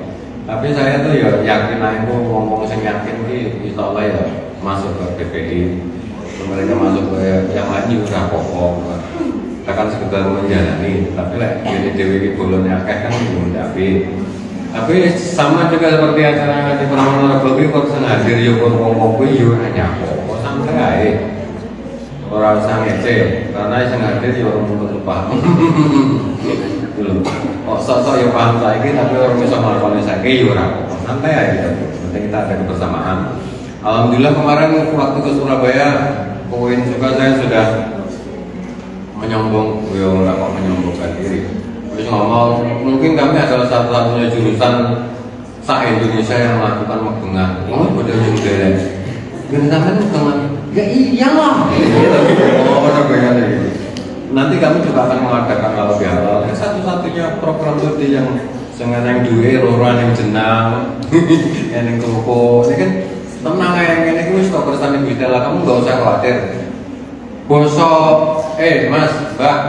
Tapi saya tuh ya yakin aku ngomong sing yakin ki insya Allah ya masuk ke BPI. Mereka masuk ke yang lain juga pokok akan sekedar menjalani, tapi lah ini dewi bolonnya kan belum tapi. Tapi sama juga seperti acara di Pramono Babi kok sengaja yo ngomong kowe yo hanya kok santai. Ora usah ngece, karena sengaja yo orang untuk paham. Dulu. Kok sok-sok yo paham saiki tapi orang bisa melakukan saiki yo ora santai aja. Penting kita ada kebersamaan. Alhamdulillah kemarin waktu ke Surabaya, poin juga saya sudah menyombong, yo ora kok menyombongkan diri. Terus ngomong, mungkin kami adalah satu-satunya jurusan se-Indonesia yang melakukan megengan. Oh, betul juga ya. Genangan megengan. Ya iyalah. Oh, benar. Nanti kami juga akan mengadakan halal bihalal. Satu-satunya program studi yang sengaja duwe roran yang jenang, yang kerupuk. Ini kan tenang yang ini wis kok kersane Gusti Allah, kamu enggak usah khawatir. Bosok, Mas, Mbak.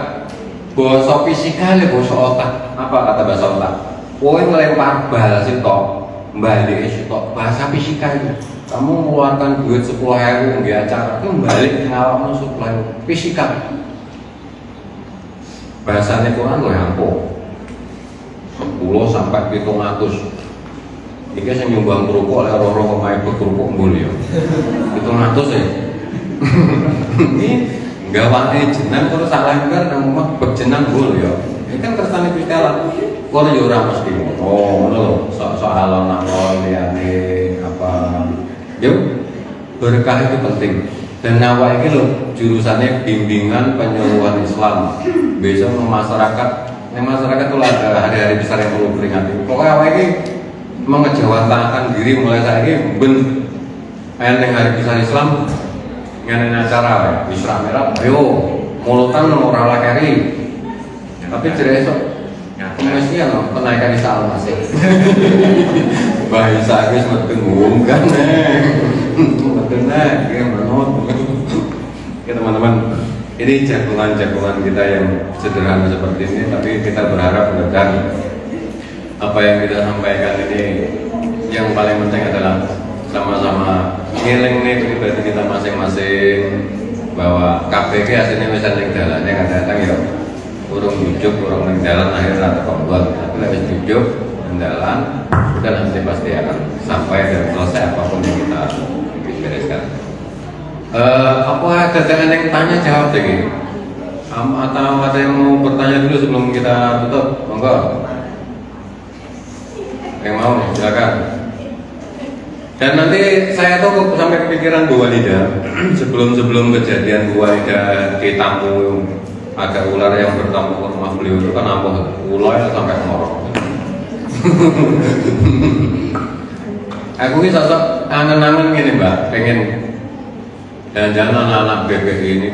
Bosok fisika le bosok otak. Apa kata bahasa otak? Kowe ngelempar bal sitok, balik sitok. Bahasa fisika itu. Kamu mengeluarkan duit 10.000 nggih acara itu balik ngawakno 10.000. Fisika. Bahasane Quran lho ampuh. 10 sampai 700. Iki sing nyumbang kerupuk oleh roro pemain kerupuk mbul ya. 700 ya. Gawane jenang terus salah engker nang omah bejenang mbul ya. Iki kan kersane Gusti Allah. Kono yo ora mesti. Oh, ngono lho. Soal alon-alon liyane apa. Yuk, berkah itu penting. Dan nyawa ini lho jurusannya bimbingan penyuluhan Islam. Besok masyarakat itu ada hari-hari besar yang perlu peringati. Pokoknya awal ini mengejawantahkan diri mulai saat ini ben yang hari besar Islam ngene acara Isra Mi'raj. Ayo mulutan ora lakeri. Tapi jere esuk mesti ana kenaikan Isa Al-Masih. Bahasa wis meteng kan. Benar, ya menurut. Oke teman-teman, ini jagungan-jagungan kita yang sederhana seperti ini, tapi kita berharap benar apa yang kita sampaikan ini yang paling penting adalah sama-sama ngiling nih pribadi kita masing-masing bahwa KPK hasilnya bisa ning dalane kadang-kadang ya urung jujuk, urung ning dalan akhirnya atau pembuat, tapi lebih jujuk jalan, udah nanti pasti akan sampai dan selesai apapun yang kita bereskan. Apa ada yang tanya jawab lagi? Atau ada yang mau bertanya dulu sebelum kita tutup? Monggo. Yang mau, silakan. Dan nanti saya tuh sampai kepikiran Bu Walida sebelum kejadian Bu Walida ditamu ada ular yang bertamu ke rumah beliau itu kan apa? Ular sampai ngorok. Aku ini sosok angen-angen gini Mbak, pengen jangan anak-anak BPI ini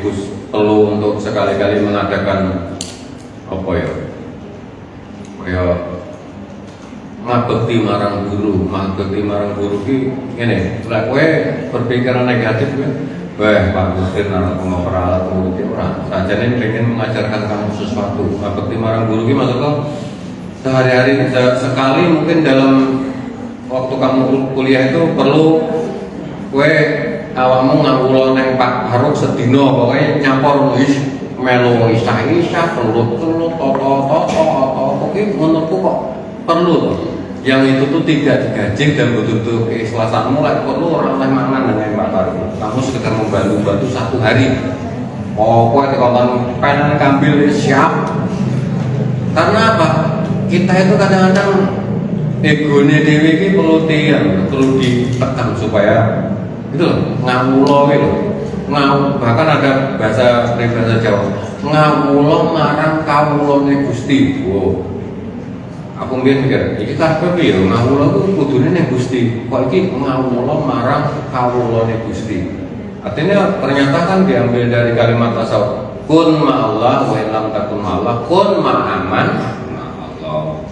perlu untuk sekali-kali mengadakan apa ya? Kayak ngabekti marang guru ki ngene, lek kowe berpikiran negatif kowe, wah Pak Gustin anak pengoperalat murid ora. Sajane pengen mengajarkan kamu sesuatu. Ngabekti marang guru ki maksudnya sehari-hari sekali mungkin dalam waktu kamu kuliah itu perlu kowe awakmu ngawula neng Pak Haruk sedina pokoknya nyampur wis melu isa-isa telut-telut toto oke menurutku kok perlu tuh. Yang itu tuh tidak digaji dan betul-betul keikhlasanmu lah perlu orang lain mangan dengan Pak Haruk. Kamu sekedar membantu satu hari. Oh, kowe tekan penan kambil siap. Karena apa? Kita itu kadang-kadang egone dhewe iki perlu ditekan supaya itu ngawula gitu. Bahkan ada bahasa Jawa. Ngawula marang kawulane Gusti. Wow. Aku mikir, iki karepe piye ngawula ku kudune ning Gusti. Kok iki ngawula marang kawulane Gusti. Artinya ternyata kan diambil dari kalimat tasawuf. Kun ma'allah wa illam takun ma'allah kun ma'aman ma'allah.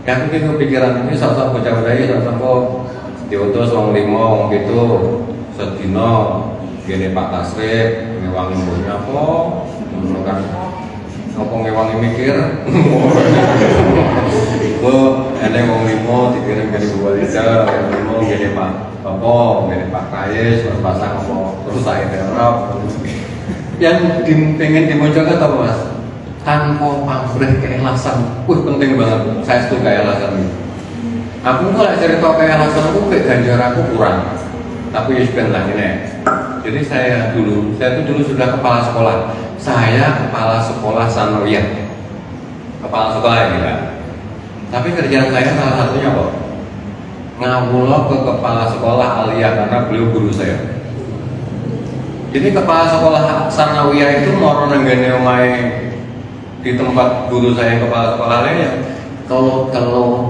Yang itu pikiran ini salah bocah budaya salah kok diutus wong 5 wong 7 sedina gene Pak Tasrif ngewangi mboknya apa ngono kan. Apa ngewangi mikir? Oh, ada wong 5 dikirim dari Bu Walida, yang 5 gene Pak Toto, gene Pak Kayes, terus pasang apa terus saya terap. Yang pengen dimunculkan apa Mas? Tanpa pamrih keikhlasan. Penting banget. Saya setuju keikhlasan ini. Aku kalau cerita keikhlasan aku kayak ganjar aku kurang. Tapi ya sebenarnya ini. Jadi saya dulu sudah kepala sekolah. Saya kepala sekolah sanawiyah. Kepala sekolah ya kan. Tapi kerjaan saya salah satunya apa? Ngawula ke kepala sekolah aliyah karena beliau guru saya. Jadi kepala sekolah sanawiyah itu mau nenggane omahe di tempat guru saya kepala sekolah lainnya. Kalau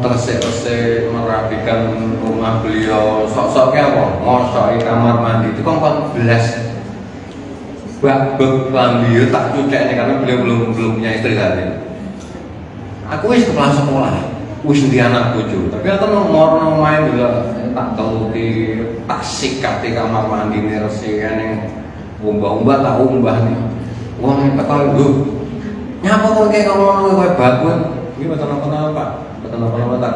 tersek-tersek merapikan rumah beliau, sok-soknya apa? Ngosoi kamar mandi itu kan belas bak lambi tak cucek nih karena beliau belum punya istri tadi. Aku wis kepala sekolah, wis di anak bojo. Tapi aku mau main juga tak teluti, tak sikat di kamar mandi nih resikan yang umbah-umbah tak umbah nih. Wong tekal lho. Nyapa kok kayak ngomong kayak bagus. Ini betul apa? Betul apa?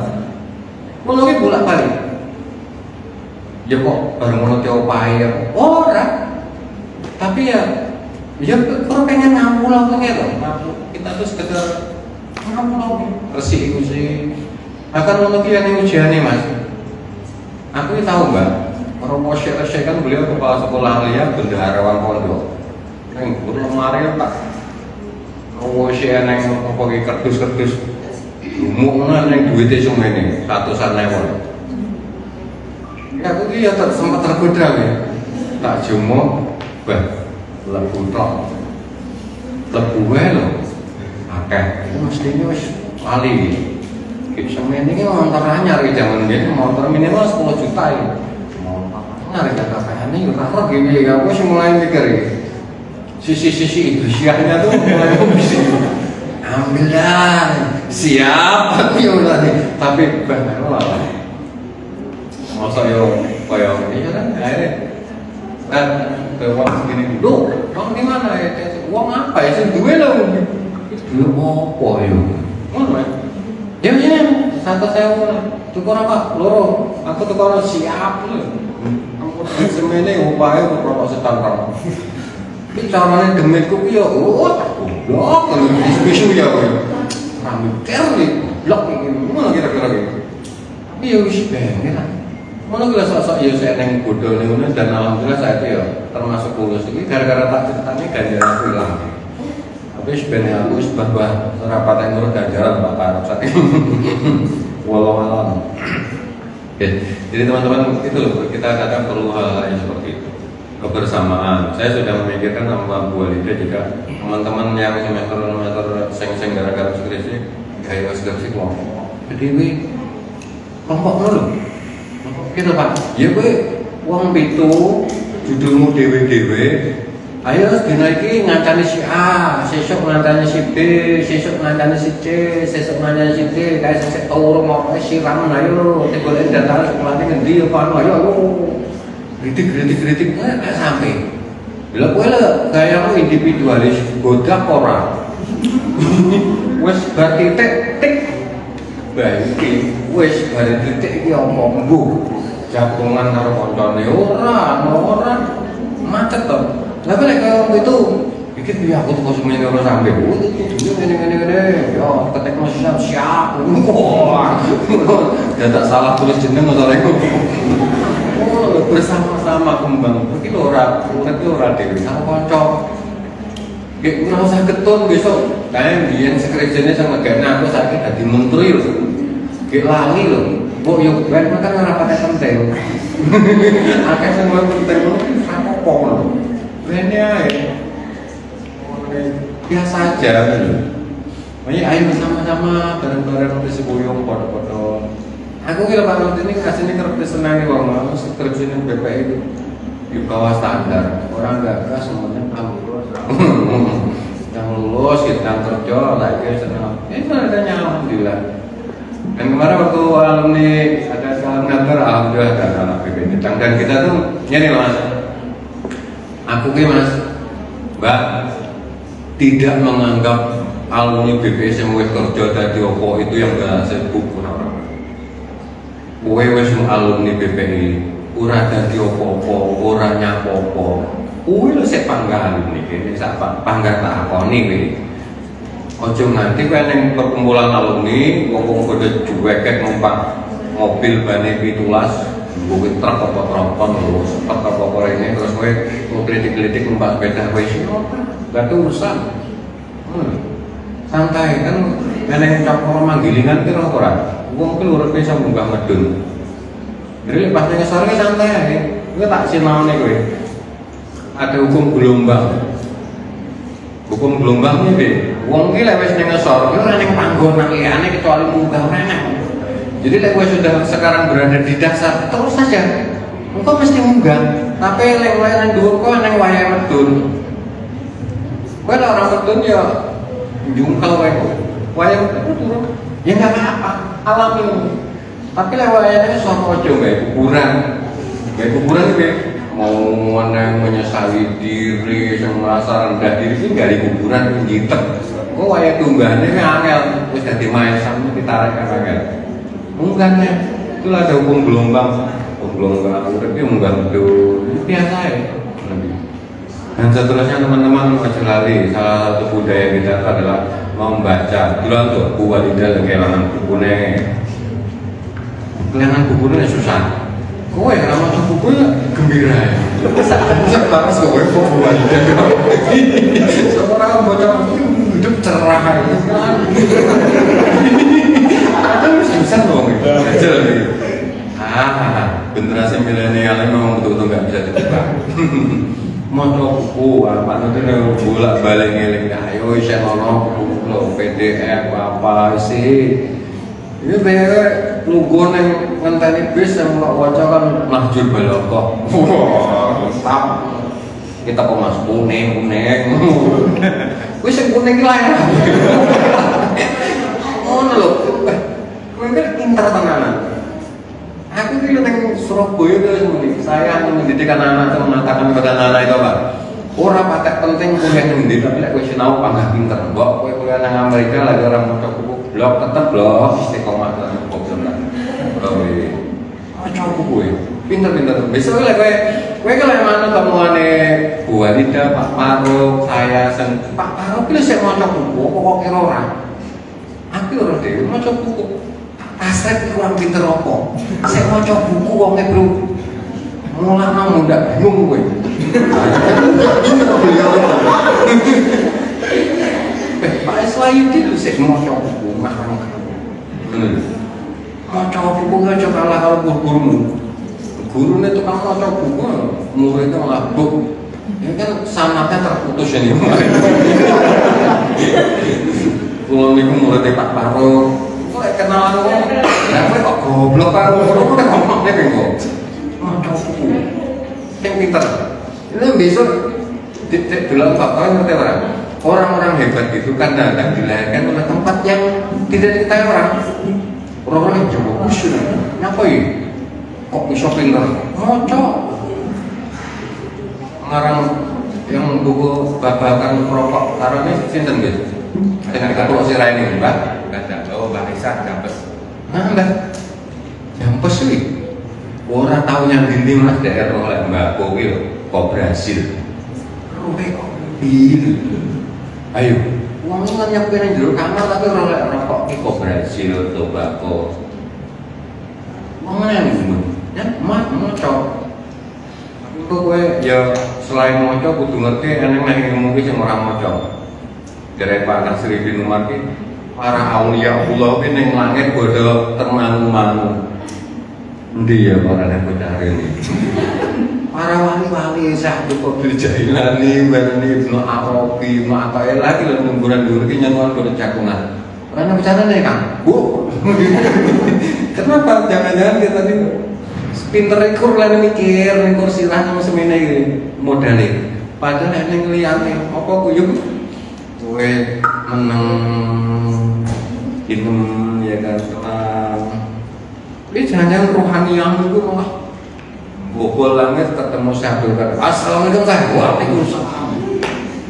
Ngono ki bolak-balik. Ya kok bareng ngono diopahi ora. Tapi ya kalau pengen ngawula kok gitu. Kita tuh sekedar ngawula resik iku sih. Akan ngono ki ning ujiane Mas. Aku tahu Mbak, Romo Syekh kan beliau kepala sekolah aliyah bendaharawan pondok. Neng lemari tak Romo Syekh neng apa ki kerdus-kerdus. Umumnya neng duitnya cuma ini 100-an ewu. Ya aku ya sempat tergoda ya. Tak jumuk, lebu tok, lebu lo, akeh. Itu mestinya wis lali. Semen ini motor anyar di zaman dia, motor minimal 10 juta ya. Motor anyar di KPN ini rara gini ya. Aku sih mulai mikir ya. Sisi Idrisiahnya tuh mulai bisa. Ambil lah, siap. Aku ya udah nih. Tapi benar lah. Masa yo koyo ini kan akhirnya kan ke uang segini dulu. Uang di mana ya? Uang apa ya? Sing duwe lho. Duwe apa yo? Ngono ya. Ya, 100.000 tukur apa? Loro. Aku tukur siap lho. Aku semene upahe rokok setangkang. Iki carane demitku ki yo tak goblok, kalau isu ya kowe. Mikir nih, blok iki. Ngono kira-kira iki. iya wis ben lah. Ngono kuwi sok-sok ya saya neng bodho ngono dan alhamdulillah saya ya termasuk lulus iki gara-gara tak ceritane ganjaran aku ilang. Tapi wis ben aku wis bahwa ora patek nurut ganjaran Pak Parok saiki. Walau alam. Jadi teman-teman itu loh kita kadang perlu hal-hal yang seperti itu. Kebersamaan. Saya sudah memikirkan sama Bu Walida jika teman-teman yang semester seng-seng gara-gara skripsi gaya skripsi kelompok. Jadi kelompok dulu. Gitu Pak. Ya gue uang pitu judulmu dewe-dewe. Ayo dina iki ngancani si A, sesuk ngancani si B, sesuk ngancani si C, sesuk ngancani si D, kae sesuk turu mau siram ayo tegolek data sekolahnya ngendi apa ayo kritik sampai. Bila kowe le gayamu individualis godak ora. Wes bar titik tik. Baiki wes bar titik iki apa mbuh. Jagongan karo koncone ora macet to. Lah lek kaya itu iki piye aku tuku semene ora sampe. Ngene yo ketekno siap. Wah. Ya tak salah tulis jeneng sore iku. Bersama-sama kembang. Iki lho ora urip ora dhewe karo kanca. Nggih ora usah ketun besok. Kae biyen skripsine sing ngegene aku saiki dadi menteri lho. Nggih lali lho. Mbok yo ben makan ora patek penting. Akeh sing penting apa lho. Bene ae. Biasa aja lho. Makanya ayo bersama-sama bareng-bareng wis boyong padha-padha. Aku kira Pak Rudi ini kasihnya kerja senang nih bang, skripsi ini BPI itu di bawah standar, orang gak semuanya lulus, yang lulus kita kerja lagi senang, ini adanya alhamdulillah. Dan kemarin waktu alumni ada salam nabar, alhamdulillah ada anak BPI dan kita tuh ini mas, aku kira mas, Mbak tidak menganggap alumni BPI semua kerja dari opo itu yang gak sibuk orang. Kowe wis alumni BPI, ora dadi apa-apa, ora nyapo-apa. Kowe lho sik panggahan niki, sak panggat tak akoni kowe. Aja nganti kowe ning perkumpulan alumni wong padha juweket numpak mobil bane 17, kowe truk apa tropon lho, sepet apa rene terus kowe kritik-kritik numpak sepeda kowe sing gak urusan. Santai kan meneng campur manggilingan kira ora. Wong ki lho bisa munggah medun. Jadi pas ning sore santai ae. Kowe tak sinaone kowe. Ada hukum gelombang. Hukum gelombang iki piye? Wong ki lek wis ning ngesor, ora ning panggonan liyane kecuali munggah meneh. Jadi lek kowe sudah sekarang berada di dasar, terus saja. Engkau mesti munggah. Tapi lek wae nang dhuwur kowe nang wayahe medun. Kowe lek ora medun ya jungkal wae. Wayahe medun turun. Ya enggak apa-apa, alami. Tapi lewatnya soal aja kuburan itu mau yang menyesali diri, yang merasa rendah diri itu dari kuburan ngitek. Kok wayak tunggannya angel, terus jadi main sama ditarik kan angel. Mungkinnya itulah ada hukum gelombang tapi munggah itu biasa ya. Dan seterusnya teman-teman masih lali salah satu budaya kita adalah membaca. Dulu tuh Bu Walida kehilangan bukunya. Kehilangan bukunya susah. Kowe yang maca bukunya gembira ya. Saya panas kowe Bu Walida. Seorang baca buku hidup cerah itu kan. Aduh susah dong itu. Generasi milenial memang betul-betul nggak bisa ditebak. Mau buku apa nanti bolak balik ngeling ayo saya nono buku lo PDF apa sih ini biar lugu neng ngenteni bis yang mau baca kan Nahjul Balaghah. Wah mantap kita kemas kuning wis sing kuning ki lae ngono lho kowe kan pinter tenanan. Aku itu yang Surabaya itu semuanya. Saya hanya mendidik anak-anak atau mengatakan kepada anak-anak itu apa? Orang patek penting kuliah yang mendidik, tapi aku sinau panggah pinter. Bawa kue kuliah yang Amerika lagi orang mau buku blog tetap blog istiqomah dalam problem lah. Coba kue pinter. Besok kue kalau yang mana temuannya Bu Walida, Pak Parok, saya, Pak Parok itu saya mau buku, pokok kira orang. Aku orang deh mau buku. Asrep kurang pinter apa? Saya mau coba buku wongnya bro. Mulai kamu ndak bingung gue. Pak Islayu itu saya mau coba buku ngarang. Mau coba buku nggak coba kalah kalau gurumu. Gurunya itu kamu mau coba buku, muridnya malah buk. Ini kan sanatnya terputus ini. Kalau nih muridnya Pak Paro, kok kenalan kok? Nah, kok goblok kan? Kok udah ngomongnya kayak kok? Mau coba buku, yang pintar. Ini besok dalam fakta ngerti orang-orang hebat itu kan datang dilahirkan oleh tempat yang tidak diketahui orang. Orang-orang yang coba usul, ngapain? Kok bisa pintar? Mau coba. Ngarang yang buku babakan rokok karena sinten gitu. Dengan ketua si Raini, Mbak. Oh, Mbak Isa Jampes. Nah, Mbak. Jampes sih. Orang tahu yang dinding mas daerah oleh Mbak Kowi kok Brasil. Rupanya kok bil. Ayo. Uangnya kan nyampein yang dulu kamar tapi oleh rokok kok Brasil, tobacco. Uangnya yang dulu. Ya, mau coba. Itu gue ya selain moco kudu ngerti eneng ilmu ki sing ora moco. Dari Pak Nasri bin Umar ki para aulia Allah ki ning langit bodo termangu-mangu. Endi ya para nek cari ini. Para wali-wali Syekh Qadir Jailani, Barani Ibnu Arabi, Ibnu Athaillah lagi lho nungguran dhuwur ki nyenuan bodo jagungan. Ana bicara nih Kang. Bu. Kenapa jangan-jangan kita tadi pinter ikur lan mikir ning kursi lah sama semene iki modale. Padahal nek ning liyane apa kuyuk kowe meneng inem ya kan tenang. Ini jangan-jangan rohaniah itu malah bobol langit ketemu Syabul kan. Assalamualaikum Waalaikumsalam.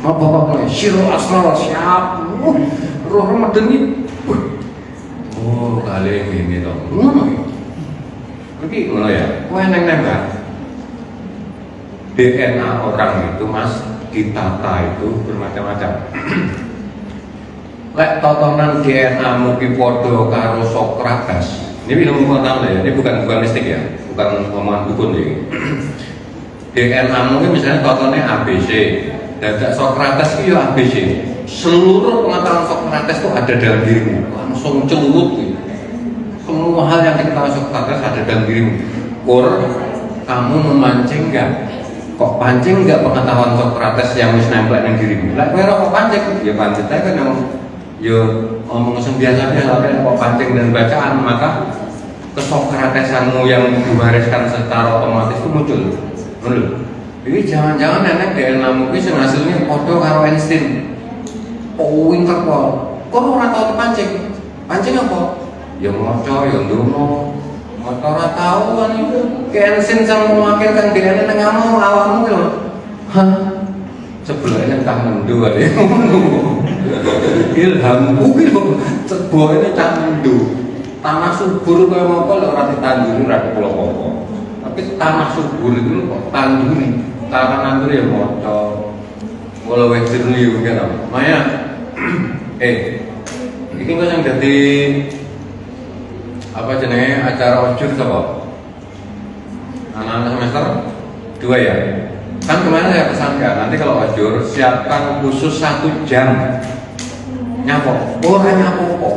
Mau bapak siro asrar siap. Roh Ramadan ini. Oh, kali ini toh. Tapi ngono ya, kowe nembak DNA orang itu mas ditata itu bermacam-macam. Lek totonan DNA mungkin podo karo Sokrates. Ini ilmu pengetahuan ya, ini bukan mistik ya, bukan omongan dukun ya. DNA mungkin misalnya totonnya ABC, dadak Sokrates itu ya ABC. Seluruh pengetahuan Sokrates itu ada dalam dirimu, langsung celut gitu. Semua hal yang diketahui Sokrates ada dalam dirimu. Kamu memancing enggak? Kok pancing enggak pengetahuan Sokrates yang wis nempel ning dirimu? Lah kowe kok pancing? Ya pancing ae kan yang yo omong biasa-biasa kok pancing dan bacaan, maka kesokratesanmu yang diwariskan secara otomatis itu muncul. Betul. Jadi jangan-jangan nenek DNA-mu kuwi sing hasilnya padha karo Einstein. Oh, winter kok. Kok ora tau pancing? Pancing apa? Ya moco, ya ndonga. Moco ora tau kan iku. Kensin sang mewakilkan dirinya nang ngamu awakmu lho. Hah? Sebelahnya cah mendu ae. Ilhamku ki lho cebone cah mendu. Tanah subur kaya apa lho ora ditanduri ora apa-apa. Tapi tanah subur itu kok tanduri. Tanah nanduri ya moco. Wala wis dirliu kan. Maya. Iki kok sing dadi apa jenenge acara ojur sapa? Anak-anak semester 2 ya. Kan kemarin saya pesankan nanti kalau ojur siapkan khusus 1 jam nyapo. Ora nyapo kok.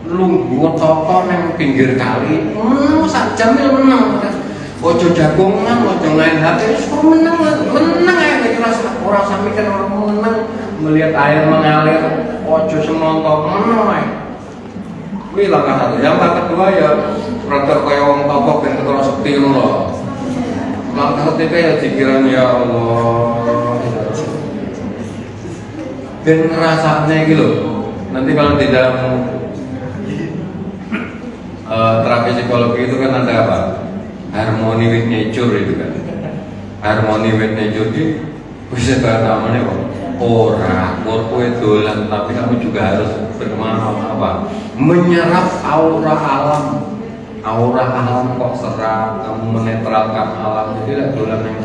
Lungguh toko nang pinggir kali. 1 jam ya menang. Ojo jagongan, ojo main HP, menang ae ora sampe kan orang menang melihat air mengalir, ojo semontok menang ae. Kuwi langkah 1. Yang kedua ya rada kaya wong topok ben ketara sekti ngono lho. Langkah ketiga ya pikiran ya Allah. Ben ngrasakne iki lho. Nanti kalau di dalam terapi psikologi itu kan ada apa? Harmony with nature itu kan. Harmony with nature itu bisa namanya kok. Ora, kowe dolan tapi kamu juga harus berkemana apa? Menyerap aura alam. Aura alam kok serap, kamu menetralkan alam. Jadi lah dolan yang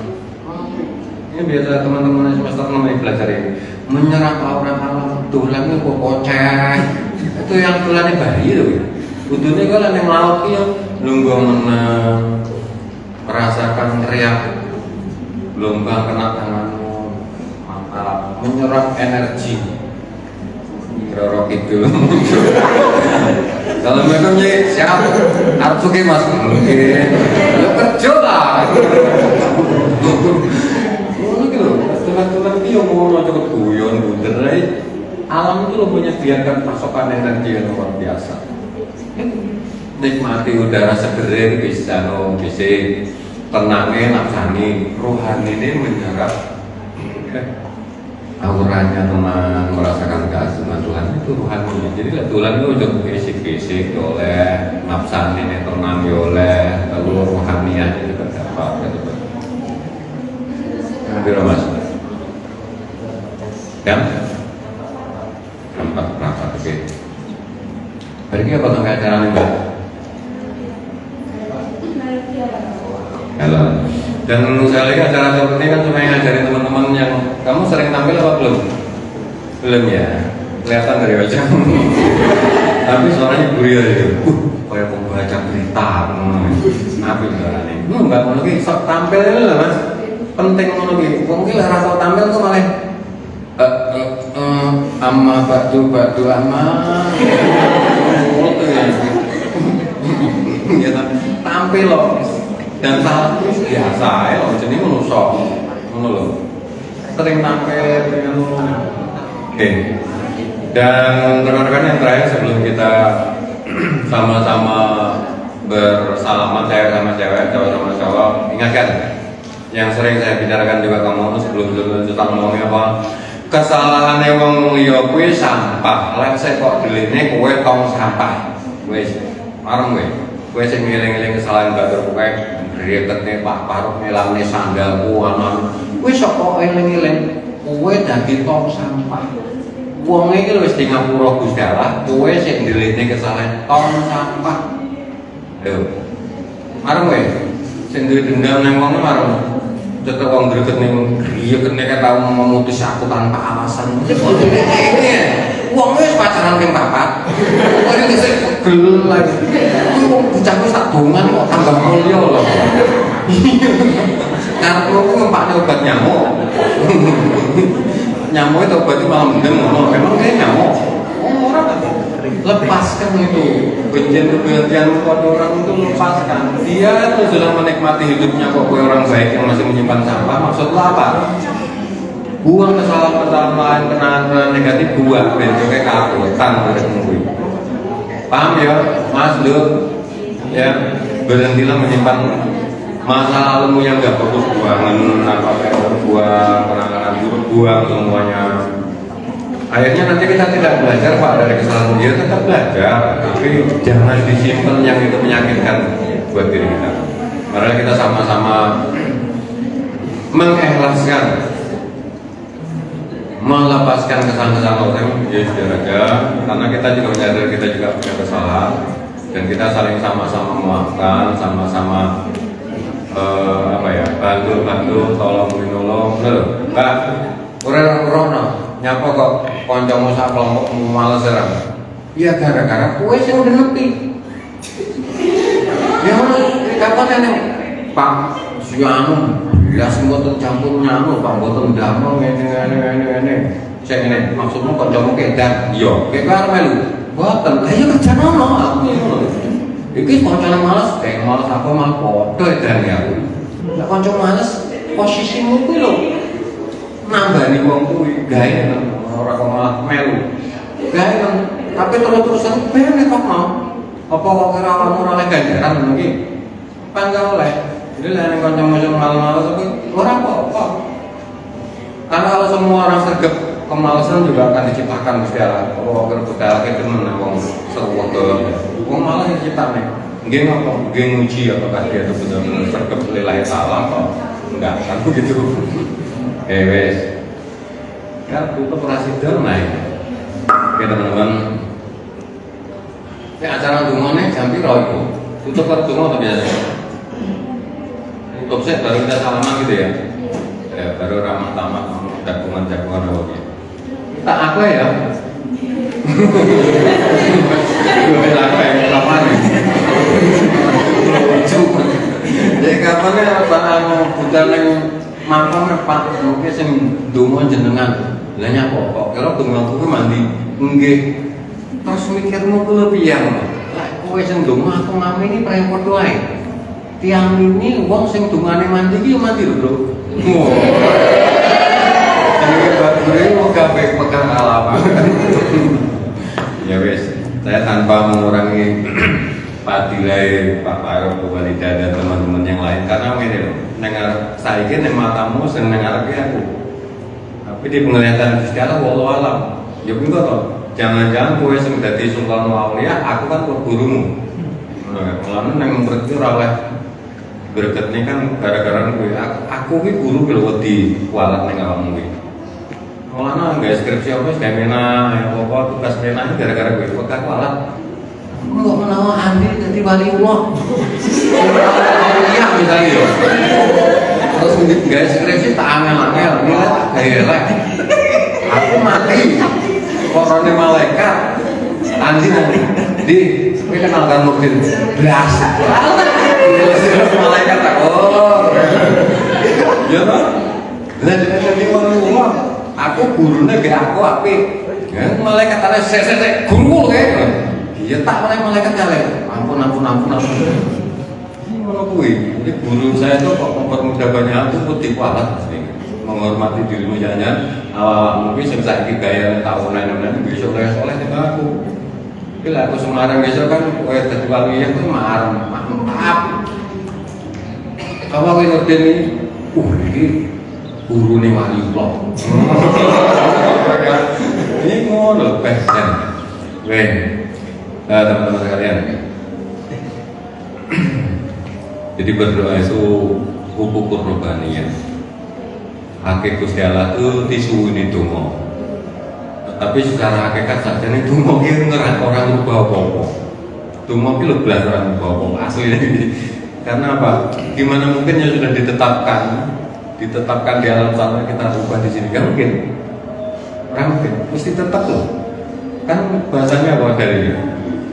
ini biasa teman-teman semester 6 belajar ini. Menyerap aura alam, dolannya kok kocek. Itu yang dolannya bayi loh. Kudune kok lan ning laut ki yo lungguh meneng, merasakan riak gelombang kena tanganmu, mantap, menyerap energi. Roro gitu. Kalau mereka punya siap, harus oke mas, oke, ya kerja lah. Ngono gitu, tulang-tulang dia mau cukup guyon, bunder. Alam itu lo punya biarkan pasokan energi yang luar biasa. Nikmati udara seger bisa lo bisa tenangnya nafsani, rohani ini menyerap. Auranya tenang, merasakan keagungan Tuhan itu rohani. Jadi Tuhan itu udah fisik-fisik oleh nafsani ini tenang oleh lalu rohaninya juga dapat gitu. Yang mas, kan? Berapa oke. Hari ini apa tentang acara nih mbak? Halo. Dan menurut saya lagi acara seperti ini kan cuma ngajarin teman-teman yang kamu sering tampil apa belum? Belum ya, kelihatan dari wajah. Tapi suaranya gurih aja. Kayak pembaca berita. Apa suaranya? Enggak mau lagi tampil ini lah mas. Penting mau lagi. Mungkin lah rasa tampil tuh malah. Amma batu amma. Ya tampil loh. Dan salah itu biasa ya loh, jadi menusuk loh sering tampil dengan oke. Dan rekan-rekan yang terakhir sebelum kita sama-sama bersalaman cewek sama cewek, cowok sama cowok, ingatkan yang sering saya bicarakan juga kamu sebelum kita ngomongin apa kesalahan yang wong liya kuwi sampah lan saya kok deline kowe tong sampah wis marem kowe sing ngeling-eling kesalahan batur kowe ribetnya Pak Paruk ngelangnya sandalku anak wis kok eling-eling kowe dadi tong sampah wong iki wis di ngapura Gusti Allah kowe sing ndelene kesalahan tong sampah lho marem kowe sing duwe dendam nang wong marem tetep wong greget ning griya kene tau memutus aku tanpa alasan wong wis pacaran ping 4 kok iki sing pegel lagi wong bocah wis tak dongan kok tambah mulya lho karepku ngempakne obat nyamuk nyamuk itu obat malah mendem ngono memang kayak nyamuk ora lepaskan itu kebencian pada orang itu lepaskan dia itu sudah menikmati hidupnya kok orang baik yang masih menyimpan sampah maksudnya apa buang kesalahan kenangan negatif buang bentuknya keakutan paham ya mas lu ya berhentilah menyimpan masa lalumu yang gak bagus buangan apa buang kenangan buruk buang semuanya akhirnya nanti kita tidak belajar pak dari kesalahan dia tetap belajar tapi jangan disimpan yang itu menyakitkan buat diri kita karena kita sama-sama mengikhlaskan melepaskan kesalahan-kesalahan orang ya sudah aja karena kita juga menyadari kita juga punya kesalahan dan kita saling sama-sama memaafkan sama-sama apa ya bantu tolong menolong mbak orang nyapa kok kancamu sak kelompokmu males serang ya gara-gara kowe sing udah nepi ya kapan neng pak si anu ya sing mboten campur nyamuk pak mboten damel ngene sing ngene maksudmu kancamu kedan iya kowe arep melu mboten ayo kerja nono aku iki kancane males kayak males aku malah padha edan ya aku nek kanca males posisimu kuwi lho nambani wong kuwi gawe ora kok malah melu gawe tapi terus-terusan ben kok mau apa kok ora ora oleh ganjaran mungkin pan gak oleh jadi lah ning kanca-kanca malas-malas kuwi ora apa-apa karena kalau semua orang sergap kemalasan juga akan diciptakan Gusti Allah oh karo Gusti Allah temen wong seruweh wong malas diciptakne nggih ngopo nggih nguji apakah dia itu benar-benar sergap lillahi ta'ala kok enggak kan begitu. Wes ya tutup rasidor naik oke teman-teman ini acara dungonya jam piro itu tutup per dungo atau biasa tutup set baru kita salaman gitu ya baru ramah tamak jagungan apa gitu tak apa ya Gue sampai kapan? Lucu. Jadi kapan barang budal yang makam Pak mungkin sing donga jenengan. Lah nyapa kok kira donga kuwi mandi. Nggih. Terus mikirmu ku piye? Lah kowe sing donga aku mami iki prepot wae. Tiang ini wong sing dongane mandi iki yo mandi lho, Bro. Jadi bature moga baik pegang alamat. Ya wis, saya tanpa mengurangi fadilah Pak Faruk, Bu Walida dan teman-teman yang lain karena ini loh, dengar saya ini matamu seneng dengar aku. Tapi di penglihatan Gusti Allah wallahu alam. Ya pingo to. Jangan-jangan kowe sing dadi sultan auliya, aku kan gurumu. Mulane nang berarti ora oleh greget ini kan gara-gara kowe aku ki guru ki lho wedi kualat ning awakmu ki. Mulane nggak skripsi apa wis gawe menah ya apa tugas menah gara-gara kowe wekat kualat. Kok menawa Andi dadi wali Allah. Iya misalnya yo. Terus nggak skripsi tak angel-angel, nilai tak gawe. Aku mati. Korone malaikat. Andi nanti di kowe kenal kan Nurdin blas. Malaikat tak oh. Ya toh? Lah dadi wali Allah. Aku gurune ge aku apik. Ya malaikat ana sesek guru kae. Ya tak oleh malaikat kale. Ampun. Ngono kuwi. Jadi guru saya itu kok mempermudah banyak itu putih kualat menghormati dirimu jangan mungkin sing saiki gaya tahunan bisa oleh ning aku. Iki lah aku Semarang besok kan kowe dadi wali ya kuwi mantap. Apa kowe Nurdin iki gurune wali Allah. Ini ngono pesen. Weh. Teman-teman sekalian. Jadi berdoa itu hubuk kurbaniyah. Hakikat Gusti Allah itu tisu ini donga. Tapi secara hakikat saja ini donga ki ngerak orang rubah apa-apa. Donga ki lho blas orang rubah apa asli ini. Karena apa? Gimana mungkin yang sudah ditetapkan di alam sana kita rubah di sini kan mungkin. Kan mungkin mesti tetap loh. Kan bahasanya apa dari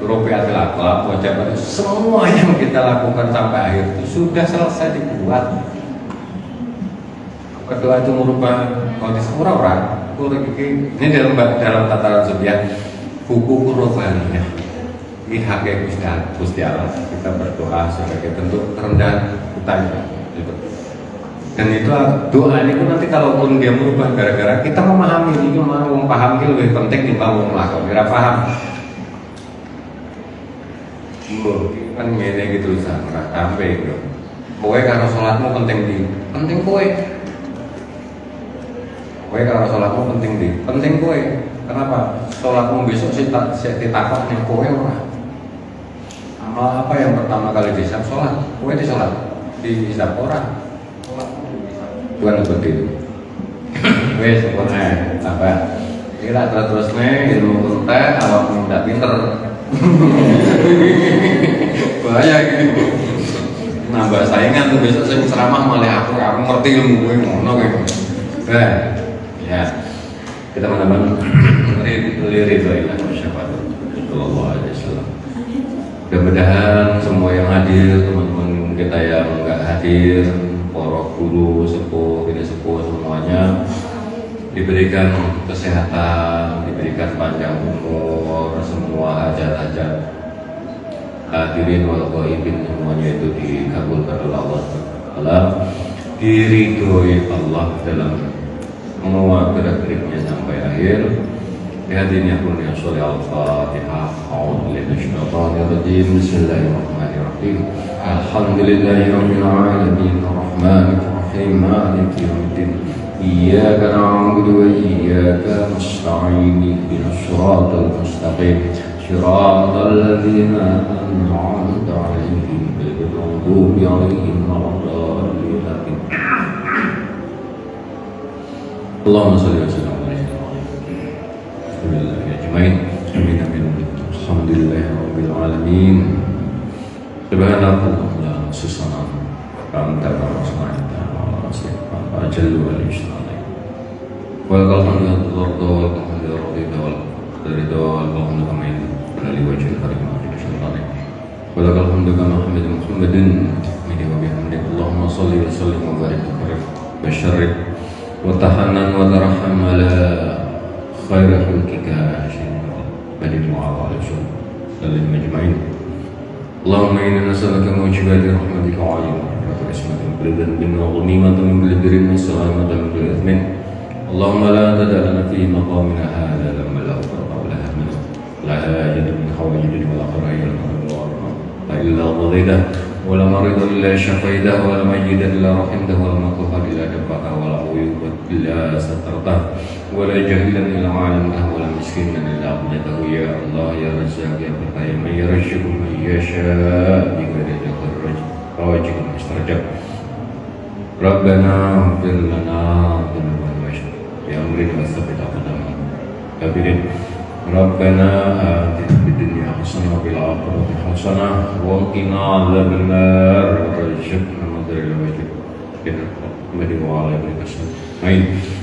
Rupiatil akhlak, wajah semua yang kita lakukan sampai akhir itu sudah selesai dibuat. Berdoa itu merubah kondisi orang-orang. Ini dalam tataran subyek buku kurbaniyah. Ini haknya Gusti Allah. Kita berdoa sebagai bentuk kerendahan kita itu. Dan itu doa ini pun nanti kalaupun dia merubah gara-gara kita memahami ini mau paham ini lebih penting dibanding melakukan. Kira paham. Kan ngene gitu usah ora sampe bro. Kowe karo salatmu penting kowe. Kowe karo salatmu penting kowe. Kenapa? Salatmu besok sik ditakok ning kowe ora. Amal apa yang pertama kali dihisab salat? Kowe disalat. Dihisab ora. Tuhan seperti itu. Wes pokoknya apa? Kira terus-terusnya ilmu konten awakmu ndak pinter. Bahaya gitu. Nambah saingan tuh besok saya ceramah malah aku ngerti ilmu gue ngono gitu. Ya. Kita teman-teman lirik ilah syafaat sallallahu alaihi wasallam. Mudah-mudahan semua yang hadir, teman-teman kita yang enggak hadir, para guru, sepuh, tidak sepuh semuanya diberikan kesehatan, diberikan panjang umur, semua hajat-hajat hadirin wal ghaibin semuanya itu dikabulkan oleh Allah Taala, diridhoi Allah dalam semua gerak-geriknya sampai akhir. Hadirin pun yang sholli al-Fatihah. A'udzu billahi minasyaitonir rajim. Bismillahirrahmanirrahim. Alhamdulillahirabbil alamin arrahmanir rahim maliki yaumiddin. Iyyaka na'budu wa iyyaka nasta'in ihdinas siratal mustaqim siratal ladzina an'amta 'alaihim ghairil maghdubi 'alaihim waladdallin. Allahumma shalli wa sallim ala sayyidina Muhammad. Amin. Alhamdulillahirabbil alamin. Subhanallah la susana kanta rasmana Ajallu wal ishtari wal qalhamdulillah wal qalhamdulillah wal qalhamdulillah wal qalhamdulillah ala wajhil karim wa fi syaitanir walakal hamdu kama hamida Muhammadin wa bihamdik Allahumma shalli wa sallim wa barik wa syarrif wa tahannan wa tarham ala khairi khalqika badil wa ala sallim majma'in Allahumma inna nas'aluka mujibati rahmatika wa alimah ismatan biladhan bin wa ghanimatan min kulli birrin wa salamatan min kulli ithmin Allahumma la tada'lana fi maqamina hadha lamma la uqrata wa la hamna la hajata min hawajid wa la qara'il la illa qadhidah wa la marida illa shafaidah wa la majidan illa rahimdah wa la maqhar illa dabbaka wa la uyubat illa satartah wa la jahilan illa ma'alamtah wa la miskinan illa abnatahu ya Allah ya Razzaq ya Fatah ya Razzaq man yasha' bi ghairi tafarruj rawajik mustarjab Rabbana ighfir lana dhunubana wa ya amrin wa tsabbit aqdamana kabirin Rabbana atina fid dunya hasanah wa fil akhirati hasanah wa qina adzabannar warzuqna madhal wajib Muhammad wa ala alihi wasallam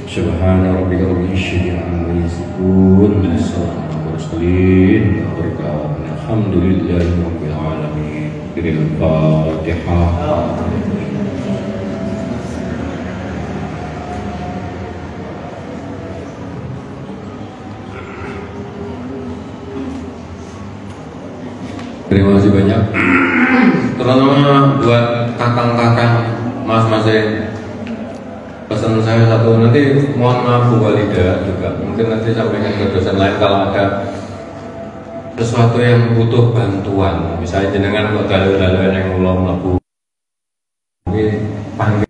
subhana rabbika rabbil izzati amma yasifun salamun alal mursalin alhamdulillahi rabbil alamin bil fatihah Terima kasih banyak, terutama buat kakang-kakang, mas-mas pesan saya satu, nanti mohon maaf Bu Walida juga, mungkin nanti sampaikan ke dosen lain kalau ada sesuatu yang butuh bantuan, misalnya jenengan kok dalu-daluan yang ulama Bu, ini panggil